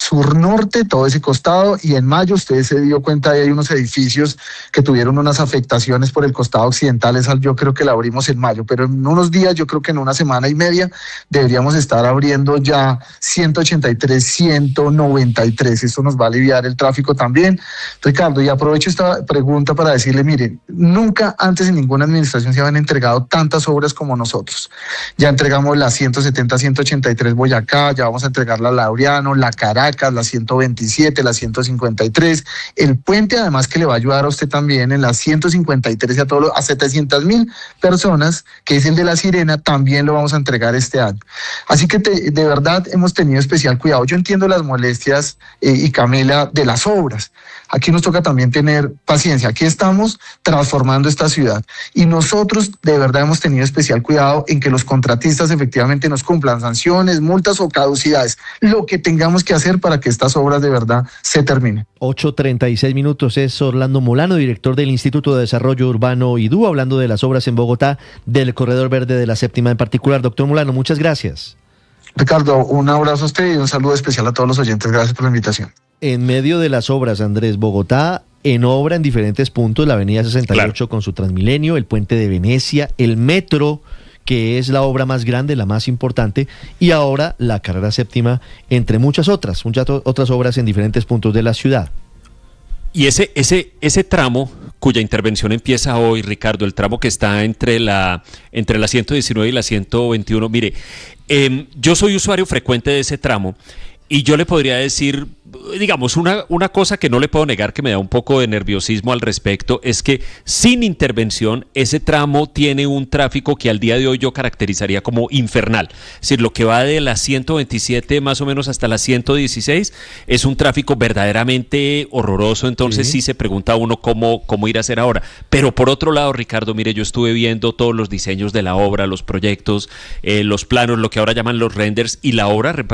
sur-norte, todo ese costado, y en mayo usted se dio cuenta de hay unos edificios que tuvieron unas afectaciones por el costado occidental, esa yo creo que la abrimos en mayo, pero en unos días, yo creo que en una semana y media, deberíamos estar abriendo ya 183, 193, esto nos va a aliviar el tráfico también. Ricardo, y aprovecho esta pregunta para decirle, mire, nunca antes en ninguna administración se habían entregado tantas obras como nosotros. Ya entregamos la 170, 183 Boyacá, ya vamos a entregar la Laureano, la Caracas, la 127, la 153, el puente además que le va a ayudar a usted también en la 153 y a 700,000 personas, que es el de La Sirena, también lo vamos a entregar este año. Así que de verdad hemos tenido especial cuidado. Yo entiendo las molestias, y Camila, de las obras. Aquí nos toca también tener paciencia. Aquí estamos transformando esta ciudad y nosotros de verdad hemos tenido especial cuidado en que los contratistas efectivamente nos cumplan sanciones, multas o caducidades, lo que tengamos que hacer para que estas obras de verdad se terminen. 8:36 es Orlando Molano, director del Instituto de Desarrollo Urbano IDU, hablando de las obras en Bogotá, del Corredor Verde de la Séptima en particular. Doctor Molano, muchas gracias. Ricardo, un abrazo a usted y un saludo especial a todos los oyentes. Gracias por la invitación. En medio de las obras, Andrés, Bogotá en obra en diferentes puntos, la avenida 68 con su Transmilenio, el puente de Venecia, el metro, que es la obra más grande, la más importante, y ahora la carrera séptima, entre muchas otras obras en diferentes puntos de la ciudad. Y ese tramo cuya intervención empieza hoy, Ricardo, el tramo que está entre la 119 y la 121, mire, yo soy usuario frecuente de ese tramo y yo le podría decir, digamos, una cosa que no le puedo negar, que me da un poco de nerviosismo al respecto, es que sin intervención ese tramo tiene un tráfico que al día de hoy yo caracterizaría como infernal. Es decir, lo que va de la 127 más o menos hasta la 116 es un tráfico verdaderamente horroroso, entonces sí se pregunta uno cómo ir a hacer ahora. Pero por otro lado, Ricardo, mire, yo estuve viendo todos los diseños de la obra, los proyectos, los planos, lo que ahora llaman los renders, y la obra,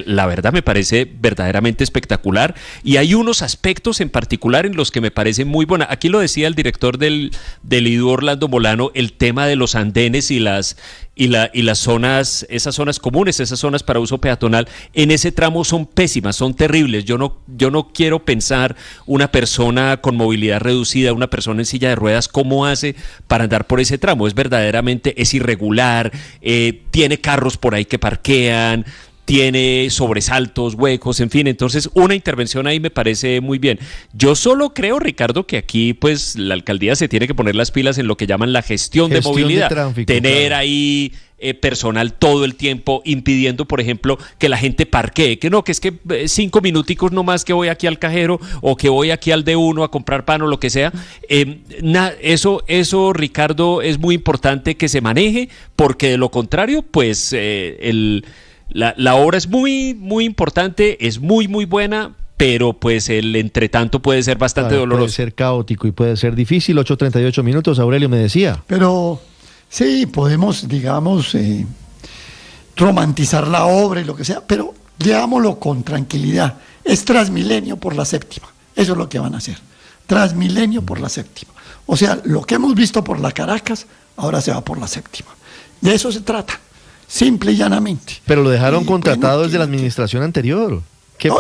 la verdad, me parece verdaderamente espectacular, y hay unos aspectos en particular en los que me parece muy buena. Aquí lo decía el director del IDU, Orlando Molano, el tema de los andenes y las zonas, esas zonas comunes, esas zonas para uso peatonal, en ese tramo son pésimas, son terribles. Yo no quiero pensar una persona con movilidad reducida, una persona en silla de ruedas, cómo hace para andar por ese tramo. Es irregular, tiene carros por ahí que parquean, tiene sobresaltos, huecos, en fin, entonces una intervención ahí me parece muy bien. Yo solo creo, Ricardo, que aquí pues la alcaldía se tiene que poner las pilas en lo que llaman la gestión de movilidad, de tráfico, tener ahí personal todo el tiempo impidiendo, por ejemplo, que la gente parquee, que es que 5 minuticos nomás que voy aquí al cajero o que voy aquí al D1 a comprar pan o lo que sea. Eso, Ricardo, es muy importante que se maneje, porque de lo contrario, pues la obra es muy, muy importante, es muy, muy buena, pero pues el entretanto puede ser bastante doloroso. Puede ser caótico y puede ser difícil. 8:38, Aurelio me decía. Pero sí, podemos, digamos, romantizar la obra y lo que sea, pero veámoslo con tranquilidad. Es Transmilenio por la séptima, eso es lo que van a hacer. Transmilenio por la séptima. O sea, lo que hemos visto por la Caracas, ahora se va por la séptima. De eso se trata. Simple y llanamente. Pero lo dejaron contratado desde la administración anterior. ¿Qué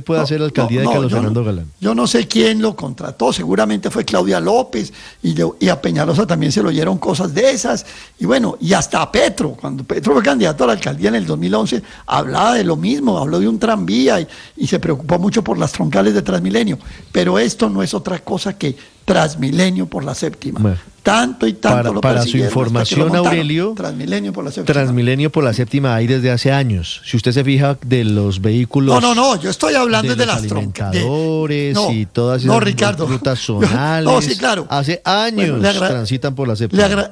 puede hacer la alcaldía de Carlos Fernando Galán? Yo no sé quién lo contrató, seguramente fue Claudia López, y a Peñalosa también se lo oyeron cosas de esas, y bueno, y hasta a Petro, cuando Petro fue candidato a la alcaldía en el 2011, hablaba de lo mismo, habló de un tranvía y se preocupó mucho por las troncales de Transmilenio, pero esto no es otra cosa que Transmilenio por la séptima. Bueno, tanto y tanto para su información, Aurelio, Transmilenio por la séptima. Transmilenio por la séptima hay desde hace años. Si usted se fija de los vehículos... No, yo estoy hablando de las alimentadores y todas esas rutas zonales. Sí, claro. Hace años transitan por la séptima.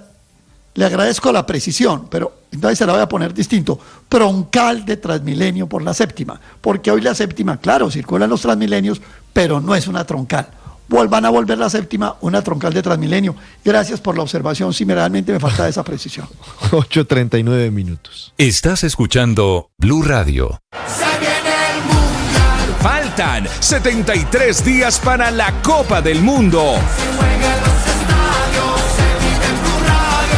Le agradezco la precisión, pero entonces se la voy a poner distinto. Troncal de Transmilenio por la séptima. Porque hoy la séptima, claro, circulan los Transmilenios, pero no es una troncal. Van a volver la séptima una troncal de Transmilenio. Gracias por la observación, si realmente me falta esa precisión. 8:39 minutos. Estás escuchando Blue Radio. Se viene el Mundial. Faltan 73 días para la Copa del Mundo. Se juega en los estadios, se vive en Blue Radio.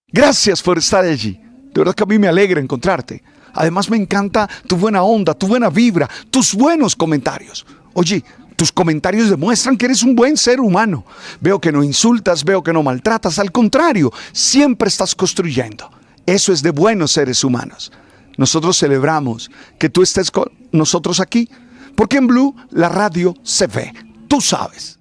Gracias por estar allí. De verdad que a mí me alegra encontrarte. Además me encanta tu buena onda, tu buena vibra, tus buenos comentarios. Oye, tus comentarios demuestran que eres un buen ser humano. Veo que no insultas, veo que no maltratas, al contrario, siempre estás construyendo. Eso es de buenos seres humanos. Nosotros celebramos que tú estés con nosotros aquí, porque en Blue la radio se ve, tú sabes.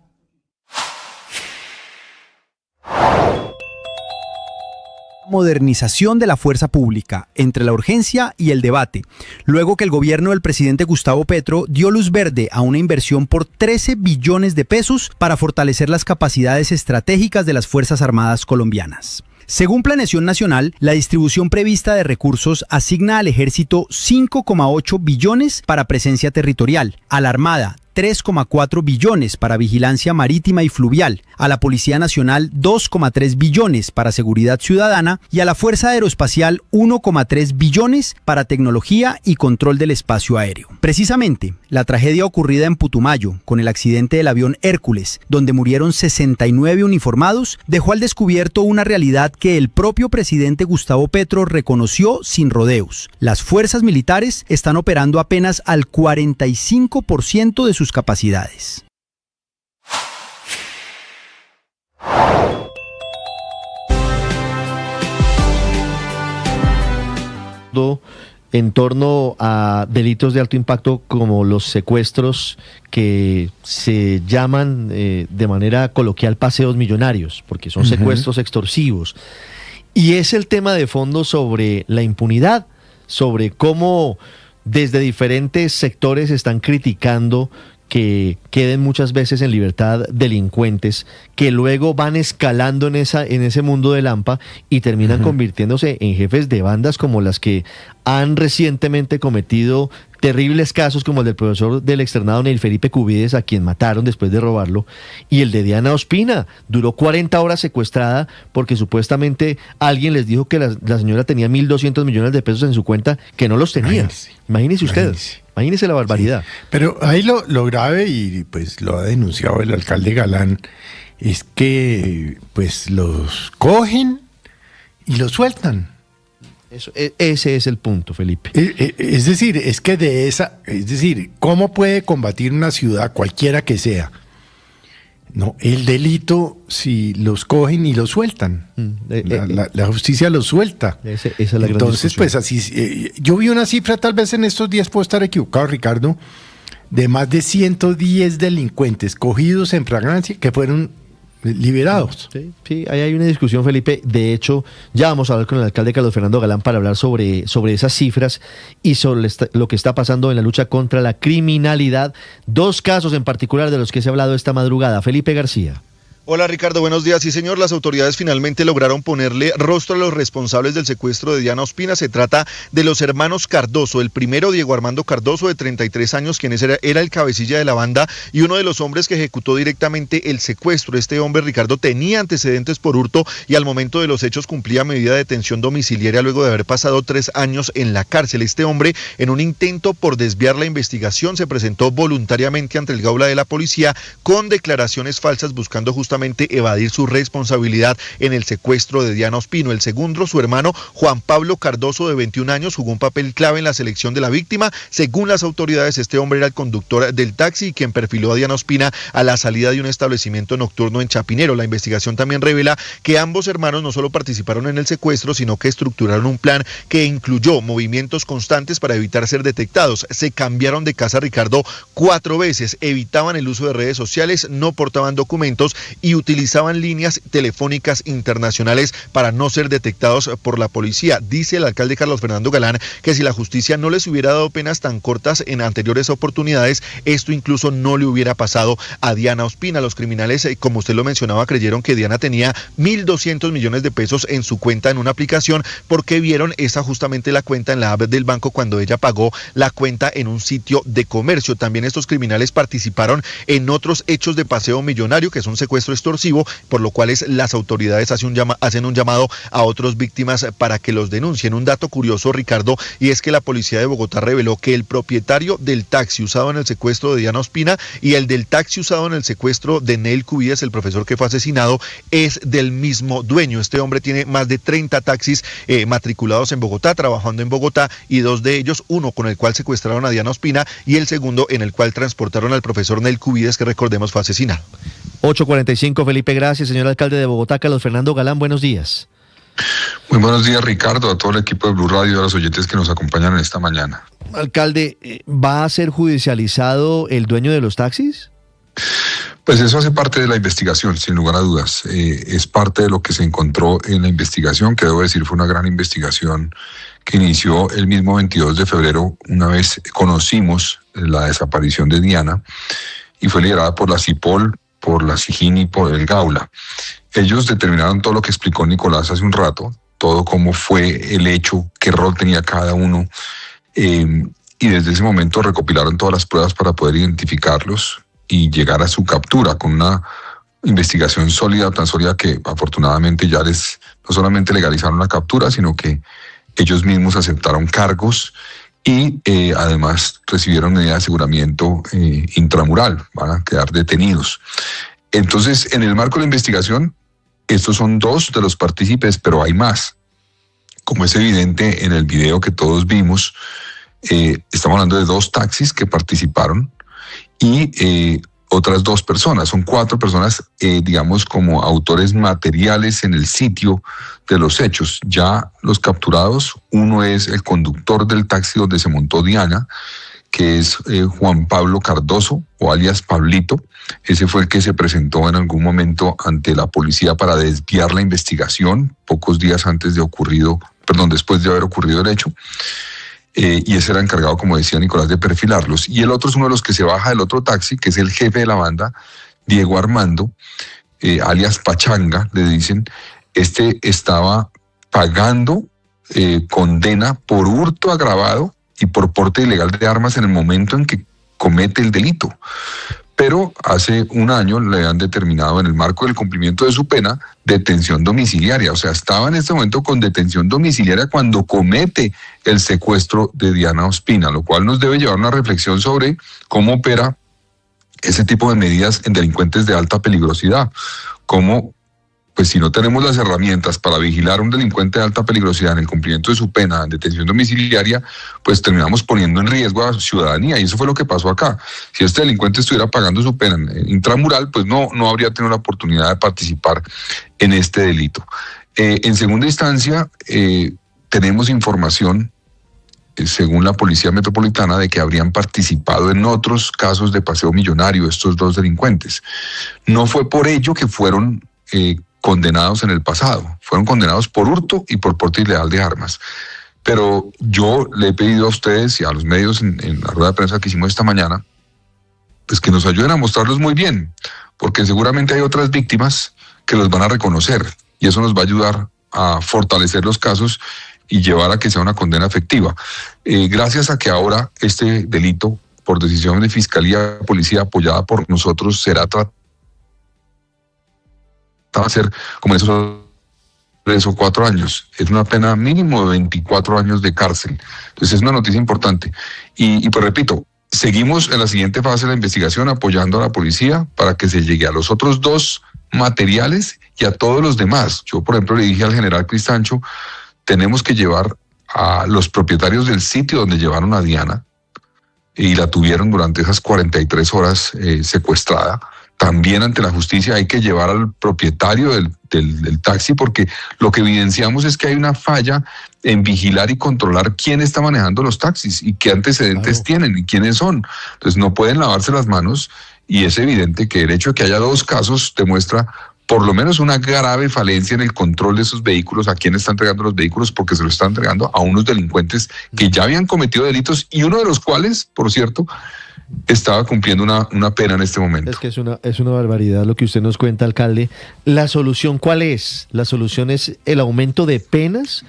Modernización de la fuerza pública, entre la urgencia y el debate, luego que el gobierno del presidente Gustavo Petro dio luz verde a una inversión por 13 billones de pesos para fortalecer las capacidades estratégicas de las Fuerzas Armadas colombianas. Según Planeación Nacional, la distribución prevista de recursos asigna al Ejército 5,8 billones para presencia territorial, a la Armada 3,4 billones para vigilancia marítima y fluvial, a la Policía Nacional 2,3 billones para seguridad ciudadana y a la Fuerza Aeroespacial 1,3 billones para tecnología y control del espacio aéreo. Precisamente, la tragedia ocurrida en Putumayo, con el accidente del avión Hércules, donde murieron 69 uniformados, dejó al descubierto una realidad que el propio presidente Gustavo Petro reconoció sin rodeos. Las fuerzas militares están operando apenas al 45% de sus capacidades. En torno a delitos de alto impacto como los secuestros que se llaman de manera coloquial paseos millonarios, porque son secuestros extorsivos. Y es el tema de fondo sobre la impunidad, sobre cómo desde diferentes sectores están criticando que queden muchas veces en libertad delincuentes que luego van escalando en ese mundo del AMPA y terminan convirtiéndose en jefes de bandas como las que han recientemente cometido terribles casos como el del profesor del externado Neil Felipe Cubides, a quien mataron después de robarlo, y el de Diana Ospina. Duró 40 horas secuestrada porque supuestamente alguien les dijo que la señora tenía 1.200 millones de pesos en su cuenta que no los tenía. Imagínese usted. Imagínese la barbaridad. Sí. Pero ahí lo grave, y pues lo ha denunciado el alcalde Galán, es que pues los cogen y los sueltan. Ese es el punto, Felipe. Es decir, ¿cómo puede combatir una ciudad, cualquiera que sea, no el delito, si los cogen y los sueltan? La justicia los suelta. Esa es la gran Entonces, discusión. pues así, yo vi una cifra, tal vez en estos días puedo estar equivocado, Ricardo, de más de 110 delincuentes cogidos en flagrancia que fueron liberados. Sí, ahí hay una discusión, Felipe. De hecho, ya vamos a hablar con el alcalde Carlos Fernando Galán para hablar sobre esas cifras y sobre lo que está pasando en la lucha contra la criminalidad. 2 casos en particular de los que se ha hablado esta madrugada. Felipe García. Hola Ricardo, buenos días. Sí señor, las autoridades finalmente lograron ponerle rostro a los responsables del secuestro de Diana Ospina. Se trata de los hermanos Cardoso, el primero Diego Armando Cardoso de 33 años, quien era el cabecilla de la banda y uno de los hombres que ejecutó directamente el secuestro. Este hombre, Ricardo, tenía antecedentes por hurto y al momento de los hechos cumplía medida de detención domiciliaria luego de haber pasado 3 años en la cárcel. Este hombre, en un intento por desviar la investigación, se presentó voluntariamente ante el Gaula de la policía con declaraciones falsas buscando justamente justamente evadir su responsabilidad en el secuestro de Diana Ospino. El segundo, su hermano Juan Pablo Cardoso, de 21 años, jugó un papel clave en la selección de la víctima. Según las autoridades, este hombre era el conductor del taxi y quien perfiló a Diana Ospina a la salida de un establecimiento nocturno en Chapinero. La investigación también revela que ambos hermanos no solo participaron en el secuestro, sino que estructuraron un plan que incluyó movimientos constantes para evitar ser detectados. Se cambiaron de casa, Ricardo, 4 veces, evitaban el uso de redes sociales, no portaban documentos y utilizaban líneas telefónicas internacionales para no ser detectados por la policía. Dice el alcalde Carlos Fernando Galán que si la justicia no les hubiera dado penas tan cortas en anteriores oportunidades, esto incluso no le hubiera pasado a Diana Ospina. Los criminales, como usted lo mencionaba, creyeron que Diana tenía 1.200 millones de pesos en su cuenta en una aplicación porque vieron esa justamente la cuenta en la app del banco cuando ella pagó la cuenta en un sitio de comercio. También estos criminales participaron en otros hechos de paseo millonario, que es un secuestro extorsivo, por lo cual las autoridades hacen un llamado a otras víctimas para que los denuncien. Un dato curioso, Ricardo, y es que la policía de Bogotá reveló que el propietario del taxi usado en el secuestro de Diana Ospina y el del taxi usado en el secuestro de Neil Cubillas, el profesor que fue asesinado, es del mismo dueño. Este hombre tiene más de 30 taxis matriculados en Bogotá, trabajando en Bogotá, y 2 de ellos, uno con el cual secuestraron a Diana Ospina y el segundo en el cual transportaron al profesor Neil Cubillas, que recordemos fue asesinado. 8:45, Felipe, gracias, señor alcalde de Bogotá. Carlos Fernando Galán, buenos días. Muy buenos días, Ricardo, a todo el equipo de Blue Radio y a los oyentes que nos acompañan en esta mañana. Alcalde, ¿va a ser judicializado el dueño de los taxis? Pues eso hace parte de la investigación, sin lugar a dudas. Es parte de lo que se encontró en la investigación, que debo decir fue una gran investigación que inició el mismo 22 de febrero, una vez conocimos la desaparición de Diana, y fue liderada por la CIPOL, por la SIJIN y por el Gaula. Ellos determinaron todo lo que explicó Nicolás hace un rato, todo cómo fue el hecho, qué rol tenía cada uno, y desde ese momento recopilaron todas las pruebas para poder identificarlos y llegar a su captura con una investigación sólida, tan sólida que afortunadamente ya no solamente legalizaron la captura, sino que ellos mismos aceptaron cargos y además recibieron medida de aseguramiento intramural, van a quedar detenidos. Entonces, en el marco de la investigación, estos son 2 de los partícipes, pero hay más. Como es evidente en el video que todos vimos, estamos hablando de 2 taxis que participaron y otras 2 personas. Son 4 personas, digamos, como autores materiales en el sitio de los hechos. Ya los capturados, uno es el conductor del taxi donde se montó Diana, que es Juan Pablo Cardoso, o alias Pablito. Ese fue el que se presentó en algún momento ante la policía para desviar la investigación, pocos días después de haber ocurrido el hecho. Y ese era encargado, como decía Nicolás, de perfilarlos. Y el otro es uno de los que se baja del otro taxi, que es el jefe de la banda, Diego Armando, alias Pachanga, le dicen. Este estaba pagando condena por hurto agravado y por porte ilegal de armas en el momento en que comete el delito. Pero hace un año le han determinado, en el marco del cumplimiento de su pena, detención domiciliaria. O sea, estaba en este momento con detención domiciliaria cuando comete el secuestro de Diana Ospina, lo cual nos debe llevar a una reflexión sobre cómo opera ese tipo de medidas en delincuentes de alta peligrosidad. Cómo, pues si no tenemos las herramientas para vigilar a un delincuente de alta peligrosidad en el cumplimiento de su pena en detención domiciliaria, pues terminamos poniendo en riesgo a la ciudadanía, y eso fue lo que pasó acá. Si este delincuente estuviera pagando su pena intramural, pues no habría tenido la oportunidad de participar en este delito. En segunda instancia, tenemos información, según la Policía Metropolitana, de que habrían participado en otros casos de paseo millonario estos 2 delincuentes. No fue por ello que fueron condenados en el pasado, fueron condenados por hurto y por porte ilegal de armas. Pero yo le he pedido a ustedes y a los medios en la rueda de prensa que hicimos esta mañana, pues que nos ayuden a mostrarlos muy bien, porque seguramente hay otras víctimas que los van a reconocer y eso nos va a ayudar a fortalecer los casos y llevar a que sea una condena efectiva. Gracias a que ahora este delito, por decisión de Fiscalía, Policía apoyada por nosotros, será tratado a ser como en esos 3 o 4 años. Es una pena mínimo de 24 años de cárcel. Entonces es una noticia importante. Y pues repito, seguimos en la siguiente fase de la investigación apoyando a la policía para que se llegue a los otros 2 materiales y a todos los demás. Yo, por ejemplo, le dije al general Cristancho, tenemos que llevar a los propietarios del sitio donde llevaron a Diana y la tuvieron durante esas 43 horas secuestrada. También ante la justicia hay que llevar al propietario del taxi, porque lo que evidenciamos es que hay una falla en vigilar y controlar quién está manejando los taxis y qué antecedentes tienen y quiénes son. Entonces no pueden lavarse las manos, y es evidente que el hecho de que haya 2 casos demuestra por lo menos una grave falencia en el control de esos vehículos, a quién está entregando los vehículos, porque se los están entregando a unos delincuentes que ya habían cometido delitos, y uno de los cuales, por cierto, estaba cumpliendo una pena en este momento. Es que es una barbaridad lo que usted nos cuenta, alcalde. ¿La solución cuál es? ¿La solución es el aumento de penas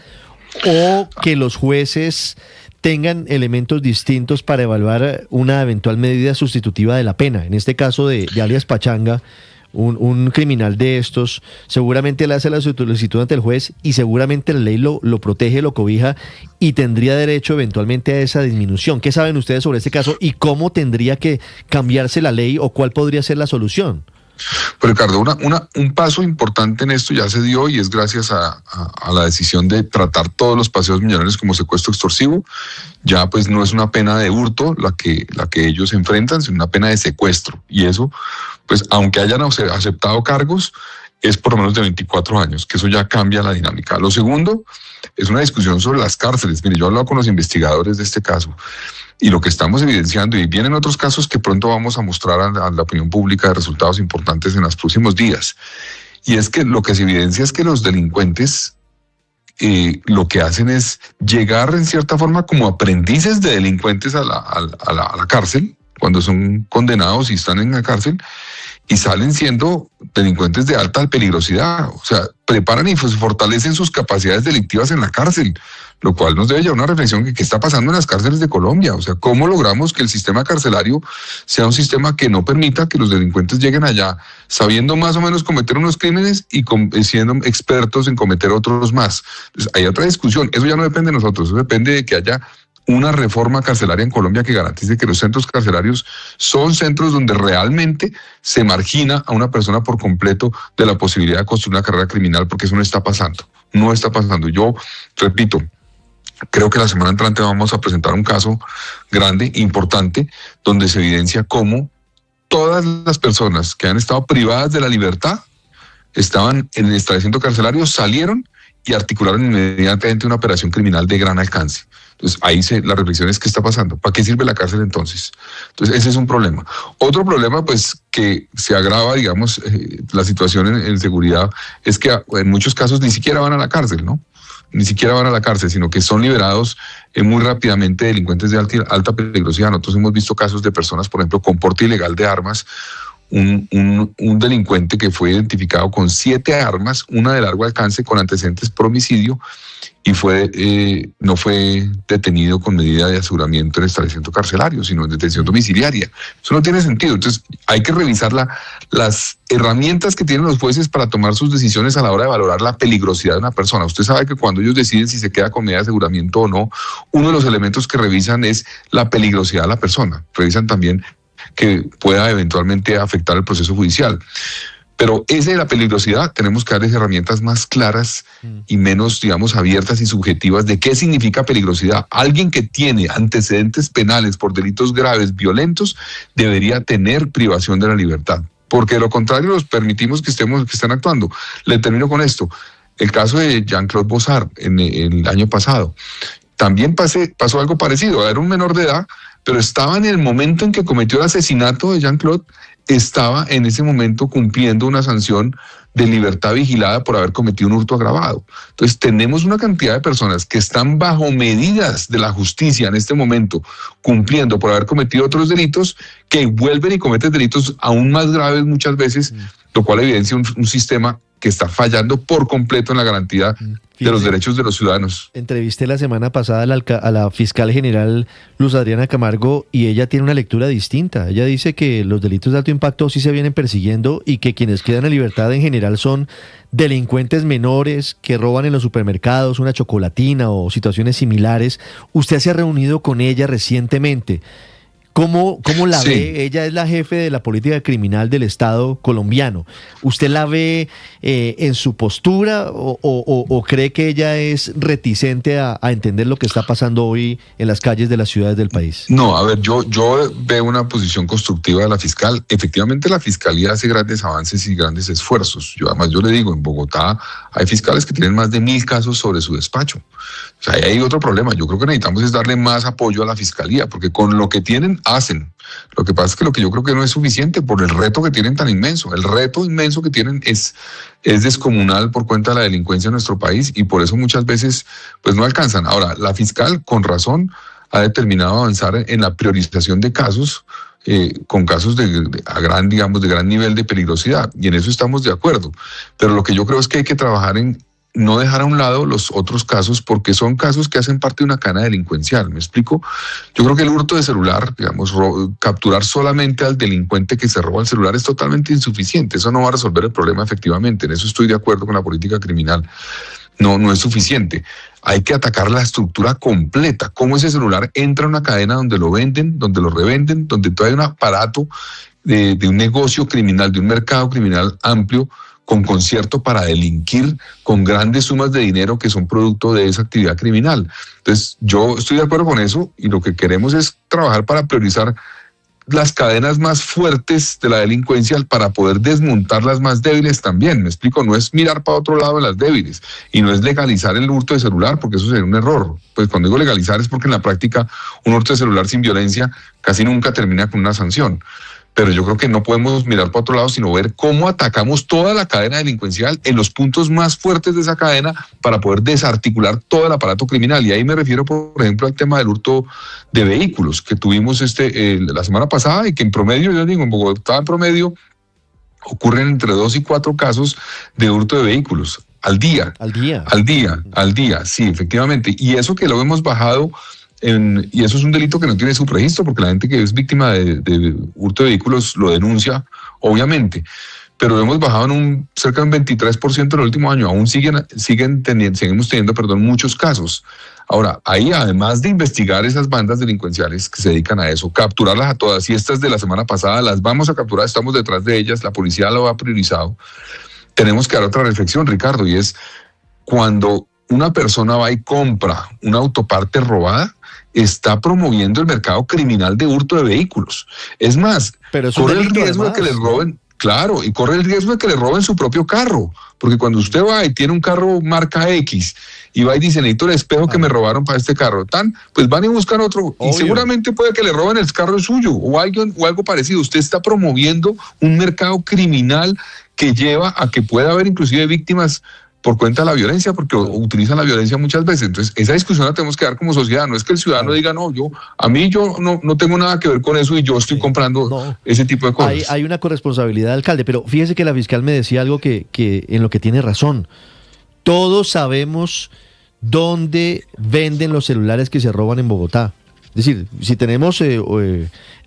o que los jueces tengan elementos distintos para evaluar una eventual medida sustitutiva de la pena? En este caso de alias Pachanga, un criminal de estos, seguramente le hace la solicitud ante el juez y seguramente la ley lo protege, lo cobija y tendría derecho eventualmente a esa disminución. ¿Qué saben ustedes sobre este caso y cómo tendría que cambiarse la ley o cuál podría ser la solución? Pues Ricardo, un paso importante en esto ya se dio, y es gracias a la decisión de tratar todos los paseos millonarios como secuestro extorsivo. Ya pues no es una pena de hurto la que ellos enfrentan, sino una pena de secuestro, y eso, pues aunque hayan aceptado cargos, es por lo menos de 24 años, que eso ya cambia la dinámica. Lo segundo es una discusión sobre las cárceles. Mire, yo he hablado con los investigadores de este caso, y lo que estamos evidenciando, y vienen otros casos que pronto vamos a mostrar a la opinión pública de resultados importantes en los próximos días, y es que lo que se evidencia es que los delincuentes lo que hacen es llegar en cierta forma como aprendices de delincuentes a la cárcel, cuando son condenados y están en la cárcel, y salen siendo delincuentes de alta peligrosidad. O sea, preparan y fortalecen sus capacidades delictivas en la cárcel, lo cual nos debe llevar a una reflexión que qué está pasando en las cárceles de Colombia. O sea, ¿cómo logramos que el sistema carcelario sea un sistema que no permita que los delincuentes lleguen allá sabiendo más o menos cometer unos crímenes y siendo expertos en cometer otros más? Entonces, hay otra discusión. Eso ya no depende de nosotros, eso depende de que haya una reforma carcelaria en Colombia que garantice que los centros carcelarios son centros donde realmente se margina a una persona por completo de la posibilidad de construir una carrera criminal, porque eso no está pasando. No está pasando. Yo repito, creo que la semana entrante vamos a presentar un caso grande, importante, donde se evidencia cómo todas las personas que han estado privadas de la libertad estaban en el establecimiento carcelario, salieron y articularon inmediatamente una operación criminal de gran alcance. Entonces, ahí la reflexión es: ¿qué está pasando? ¿Para qué sirve la cárcel entonces? Entonces, ese es un problema. Otro problema, pues, que se agrava, digamos, la situación en seguridad, es que en muchos casos ni siquiera van a la cárcel, ¿no? Ni siquiera van a la cárcel, sino que son liberados muy rápidamente delincuentes de alta peligrosidad. Nosotros hemos visto casos de personas, por ejemplo, con porte ilegal de armas, un delincuente que fue identificado con 7 armas, una de largo alcance con antecedentes por homicidio, y no fue detenido con medida de aseguramiento en establecimiento carcelario, sino en detención domiciliaria. Eso no tiene sentido. Entonces hay que revisar las herramientas que tienen los jueces para tomar sus decisiones a la hora de valorar la peligrosidad de una persona. Usted sabe que cuando ellos deciden si se queda con medida de aseguramiento o no, uno de los elementos que revisan es la peligrosidad de la persona. Revisan también que pueda eventualmente afectar el proceso judicial. Pero esa de la peligrosidad tenemos que darles herramientas más claras y menos, digamos, abiertas y subjetivas de qué significa peligrosidad. Alguien que tiene antecedentes penales por delitos graves, violentos, debería tener privación de la libertad, porque de lo contrario los permitimos que estén actuando. Le termino con esto. El caso de Jean-Claude Bossard en el año pasado. También pasó algo parecido. Era un menor de edad, pero estaba en el momento en que cometió el asesinato de Jean-Claude, estaba en ese momento cumpliendo una sanción de libertad vigilada por haber cometido un hurto agravado. Entonces tenemos una cantidad de personas que están bajo medidas de la justicia en este momento, cumpliendo por haber cometido otros delitos, que vuelven y cometen delitos aún más graves muchas veces, lo cual evidencia un sistema que está fallando por completo en la garantía de los derechos de los ciudadanos. Entrevisté la semana pasada a la fiscal general Luz Adriana Camargo, y ella tiene una lectura distinta. Ella dice que los delitos de alto impacto sí se vienen persiguiendo y que quienes quedan en libertad en general son delincuentes menores que roban en los supermercados una chocolatina o situaciones similares. Usted se ha reunido con ella recientemente. ¿Cómo la Sí. ve? Ella es la jefe de la política criminal del Estado colombiano. ¿Usted la ve en su postura o cree que ella es reticente a entender lo que está pasando hoy en las calles de las ciudades del país? No, a ver, yo veo una posición constructiva de la fiscal. Efectivamente, la fiscalía hace grandes avances y grandes esfuerzos. Además, yo le digo, en Bogotá hay fiscales que tienen más de 1.000 casos sobre su despacho. O sea, ahí hay otro problema. Yo creo que necesitamos es darle más apoyo a la fiscalía, porque con lo que tienen, hacen. Lo que pasa es que lo que yo creo que no es suficiente por el reto que tienen tan inmenso. El reto inmenso que tienen es descomunal por cuenta de la delincuencia en nuestro país y por eso muchas veces pues no alcanzan. Ahora, la fiscal, con razón, ha determinado avanzar en la priorización de casos con casos de gran nivel de peligrosidad, y en eso estamos de acuerdo. Pero lo que yo creo es que hay que trabajar en no dejar a un lado los otros casos, porque son casos que hacen parte de una cadena delincuencial. ¿Me explico? Yo creo que el hurto de celular, capturar solamente al delincuente que se roba el celular es totalmente insuficiente. Eso no va a resolver el problema efectivamente. En eso estoy de acuerdo con la política criminal. No es suficiente. Hay que atacar la estructura completa. Cómo ese celular entra a una cadena donde lo venden, donde lo revenden, donde todavía hay un aparato de un negocio criminal, de un mercado criminal amplio, con concierto para delinquir con grandes sumas de dinero que son producto de esa actividad criminal. Entonces, yo estoy de acuerdo con eso y lo que queremos es trabajar para priorizar las cadenas más fuertes de la delincuencia para poder desmontar las más débiles también. Me explico, no es mirar para otro lado de las débiles y no es legalizar el hurto de celular, porque eso sería un error. Pues cuando digo legalizar es porque en la práctica un hurto de celular sin violencia casi nunca termina con una sanción. Pero yo creo que no podemos mirar para otro lado, sino ver cómo atacamos toda la cadena delincuencial en los puntos más fuertes de esa cadena para poder desarticular todo el aparato criminal. Y ahí me refiero, por ejemplo, al tema del hurto de vehículos que tuvimos la semana pasada y que en promedio, yo digo, en Bogotá en promedio ocurren entre 2 y 4 casos de hurto de vehículos al día. Al día, sí, efectivamente. Y eso que lo hemos bajado. Y eso es un delito que no tiene subregistro, porque la gente que es víctima de hurto de vehículos lo denuncia, obviamente, pero lo hemos bajado en cerca de un 23% en el último año. Aún seguimos teniendo muchos casos. Ahora, ahí además de investigar esas bandas delincuenciales que se dedican a eso, capturarlas a todas, y estas de la semana pasada las vamos a capturar, estamos detrás de ellas, la policía lo ha priorizado. Tenemos que dar otra reflexión, Ricardo, y es cuando una persona va y compra una autoparte robada, está promoviendo el mercado criminal de hurto de vehículos. Es más, corre el riesgo de que les roben, claro, y corre el riesgo de que le roben su propio carro, porque cuando usted va y tiene un carro marca X y va y dice, necesito el espejo que me robaron para este carro, pues van y buscan otro, y seguramente puede que le roben el carro suyo o algo parecido. Usted está promoviendo un mercado criminal que lleva a que pueda haber inclusive víctimas por cuenta de la violencia, porque utilizan la violencia muchas veces. Entonces, esa discusión la tenemos que dar como sociedad. No es que el ciudadano diga, no, yo no tengo nada que ver con eso y yo estoy comprando ese tipo de cosas. Hay una corresponsabilidad, alcalde, pero fíjese que la fiscal me decía algo que en lo que tiene razón. Todos sabemos dónde venden los celulares que se roban en Bogotá. Es decir, si tenemos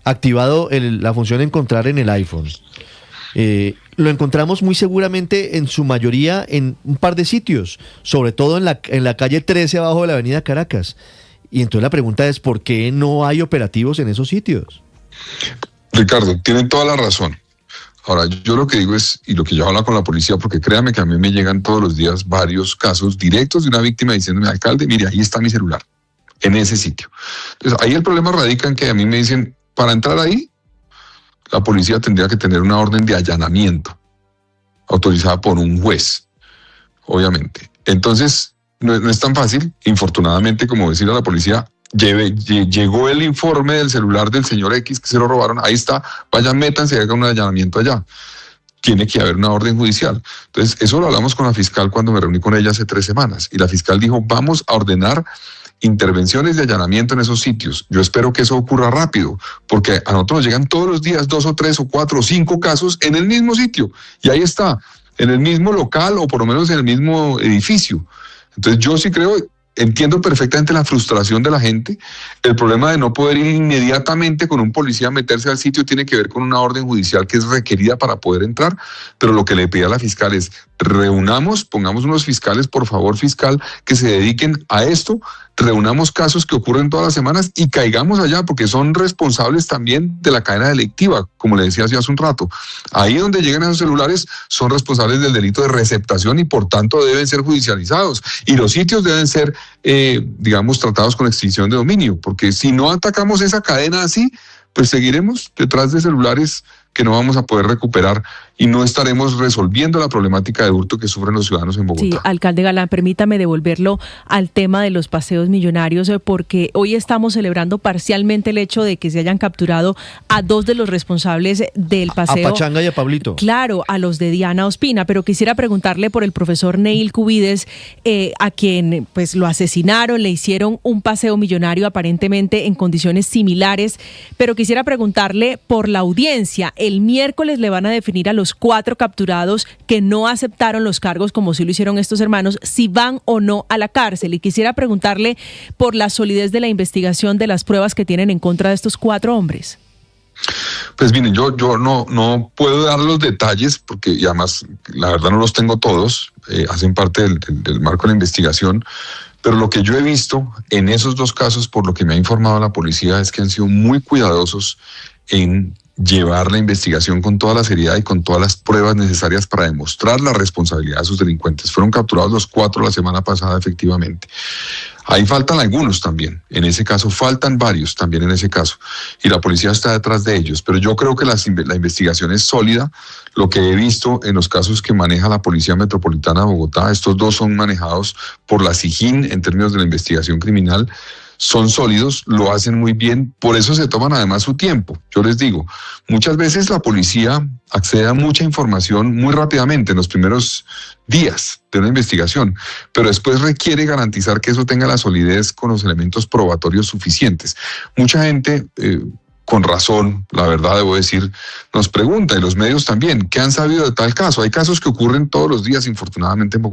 activado la función de encontrar en el iPhone, lo encontramos muy seguramente en su mayoría en un par de sitios, sobre todo en la calle 13 abajo de la avenida Caracas. Y entonces la pregunta es, ¿por qué no hay operativos en esos sitios? Ricardo, tienen toda la razón. Ahora, yo lo que digo es, y lo que yo hablo con la policía, porque créame que a mí me llegan todos los días varios casos directos de una víctima diciéndome, alcalde, mire, ahí está mi celular, en ese sitio. Entonces, ahí el problema radica en que a mí me dicen, para entrar ahí, la policía tendría que tener una orden de allanamiento autorizada por un juez, obviamente. Entonces, no es tan fácil. Infortunadamente, como decir a la policía, llegó el informe del celular del señor X que se lo robaron, ahí está, vayan, métanse y hagan un allanamiento allá. Tiene que haber una orden judicial. Entonces, eso lo hablamos con la fiscal cuando me reuní con ella hace 3 semanas, y la fiscal dijo, vamos a ordenar intervenciones de allanamiento en esos sitios. Yo espero que eso ocurra rápido, porque a nosotros nos llegan todos los días 2 o 3 o 4 o 5 casos en el mismo sitio, y ahí está, en el mismo local o por lo menos en el mismo edificio. Entonces yo sí creo, entiendo perfectamente la frustración de la gente. El problema de no poder ir inmediatamente con un policía a meterse al sitio tiene que ver con una orden judicial que es requerida para poder entrar, pero lo que le pedí a la fiscal es, pongamos unos fiscales, por favor, fiscal, que se dediquen a esto reunamos casos que ocurren todas las semanas y caigamos allá, porque son responsables también de la cadena delictiva, como le decía hace un rato. Ahí donde llegan esos celulares son responsables del delito de receptación y por tanto deben ser judicializados. Y los sitios deben ser, digamos, tratados con extinción de dominio, porque si no atacamos esa cadena así, pues seguiremos detrás de celulares que no vamos a poder recuperar y no estaremos resolviendo la problemática de hurto que sufren los ciudadanos en Bogotá. Sí, alcalde Galán, permítame devolverlo al tema de los paseos millonarios, porque hoy estamos celebrando parcialmente el hecho de que se hayan capturado a 2 de los responsables del paseo. A Pachanga y a Pablito. Claro, a los de Diana Ospina, pero quisiera preguntarle por el profesor Neil Cubides, a quien pues lo asesinaron, le hicieron un paseo millonario aparentemente en condiciones similares, pero quisiera preguntarle por la audiencia. El miércoles le van a definir a los 4 capturados que no aceptaron los cargos, como sí lo hicieron estos hermanos, si van o no a la cárcel. Y quisiera preguntarle por la solidez de la investigación de las pruebas que tienen en contra de estos 4 hombres. Pues miren, yo no puedo dar los detalles porque y además la verdad no los tengo todos, hacen parte del marco de la investigación, pero lo que yo he visto en esos 2 casos, por lo que me ha informado la policía, es que han sido muy cuidadosos en llevar la investigación con toda la seriedad y con todas las pruebas necesarias para demostrar la responsabilidad de sus delincuentes. Fueron capturados los 4 la semana pasada, efectivamente. Ahí faltan algunos también, en ese caso faltan varios también en ese caso, y la policía está detrás de ellos, pero yo creo que la investigación es sólida. Lo que he visto en los casos que maneja la Policía Metropolitana de Bogotá, estos 2 son manejados por la SIJIN en términos de la investigación criminal, son sólidos, lo hacen muy bien, por eso se toman además su tiempo. Yo les digo, muchas veces la policía accede a mucha información muy rápidamente en los primeros días de una investigación, pero después requiere garantizar que eso tenga la solidez con los elementos probatorios suficientes. Mucha gente, con razón, la verdad debo decir, nos pregunta, y los medios también, ¿qué han sabido de tal caso? Hay casos que ocurren todos los días, infortunadamente, en Bogotá.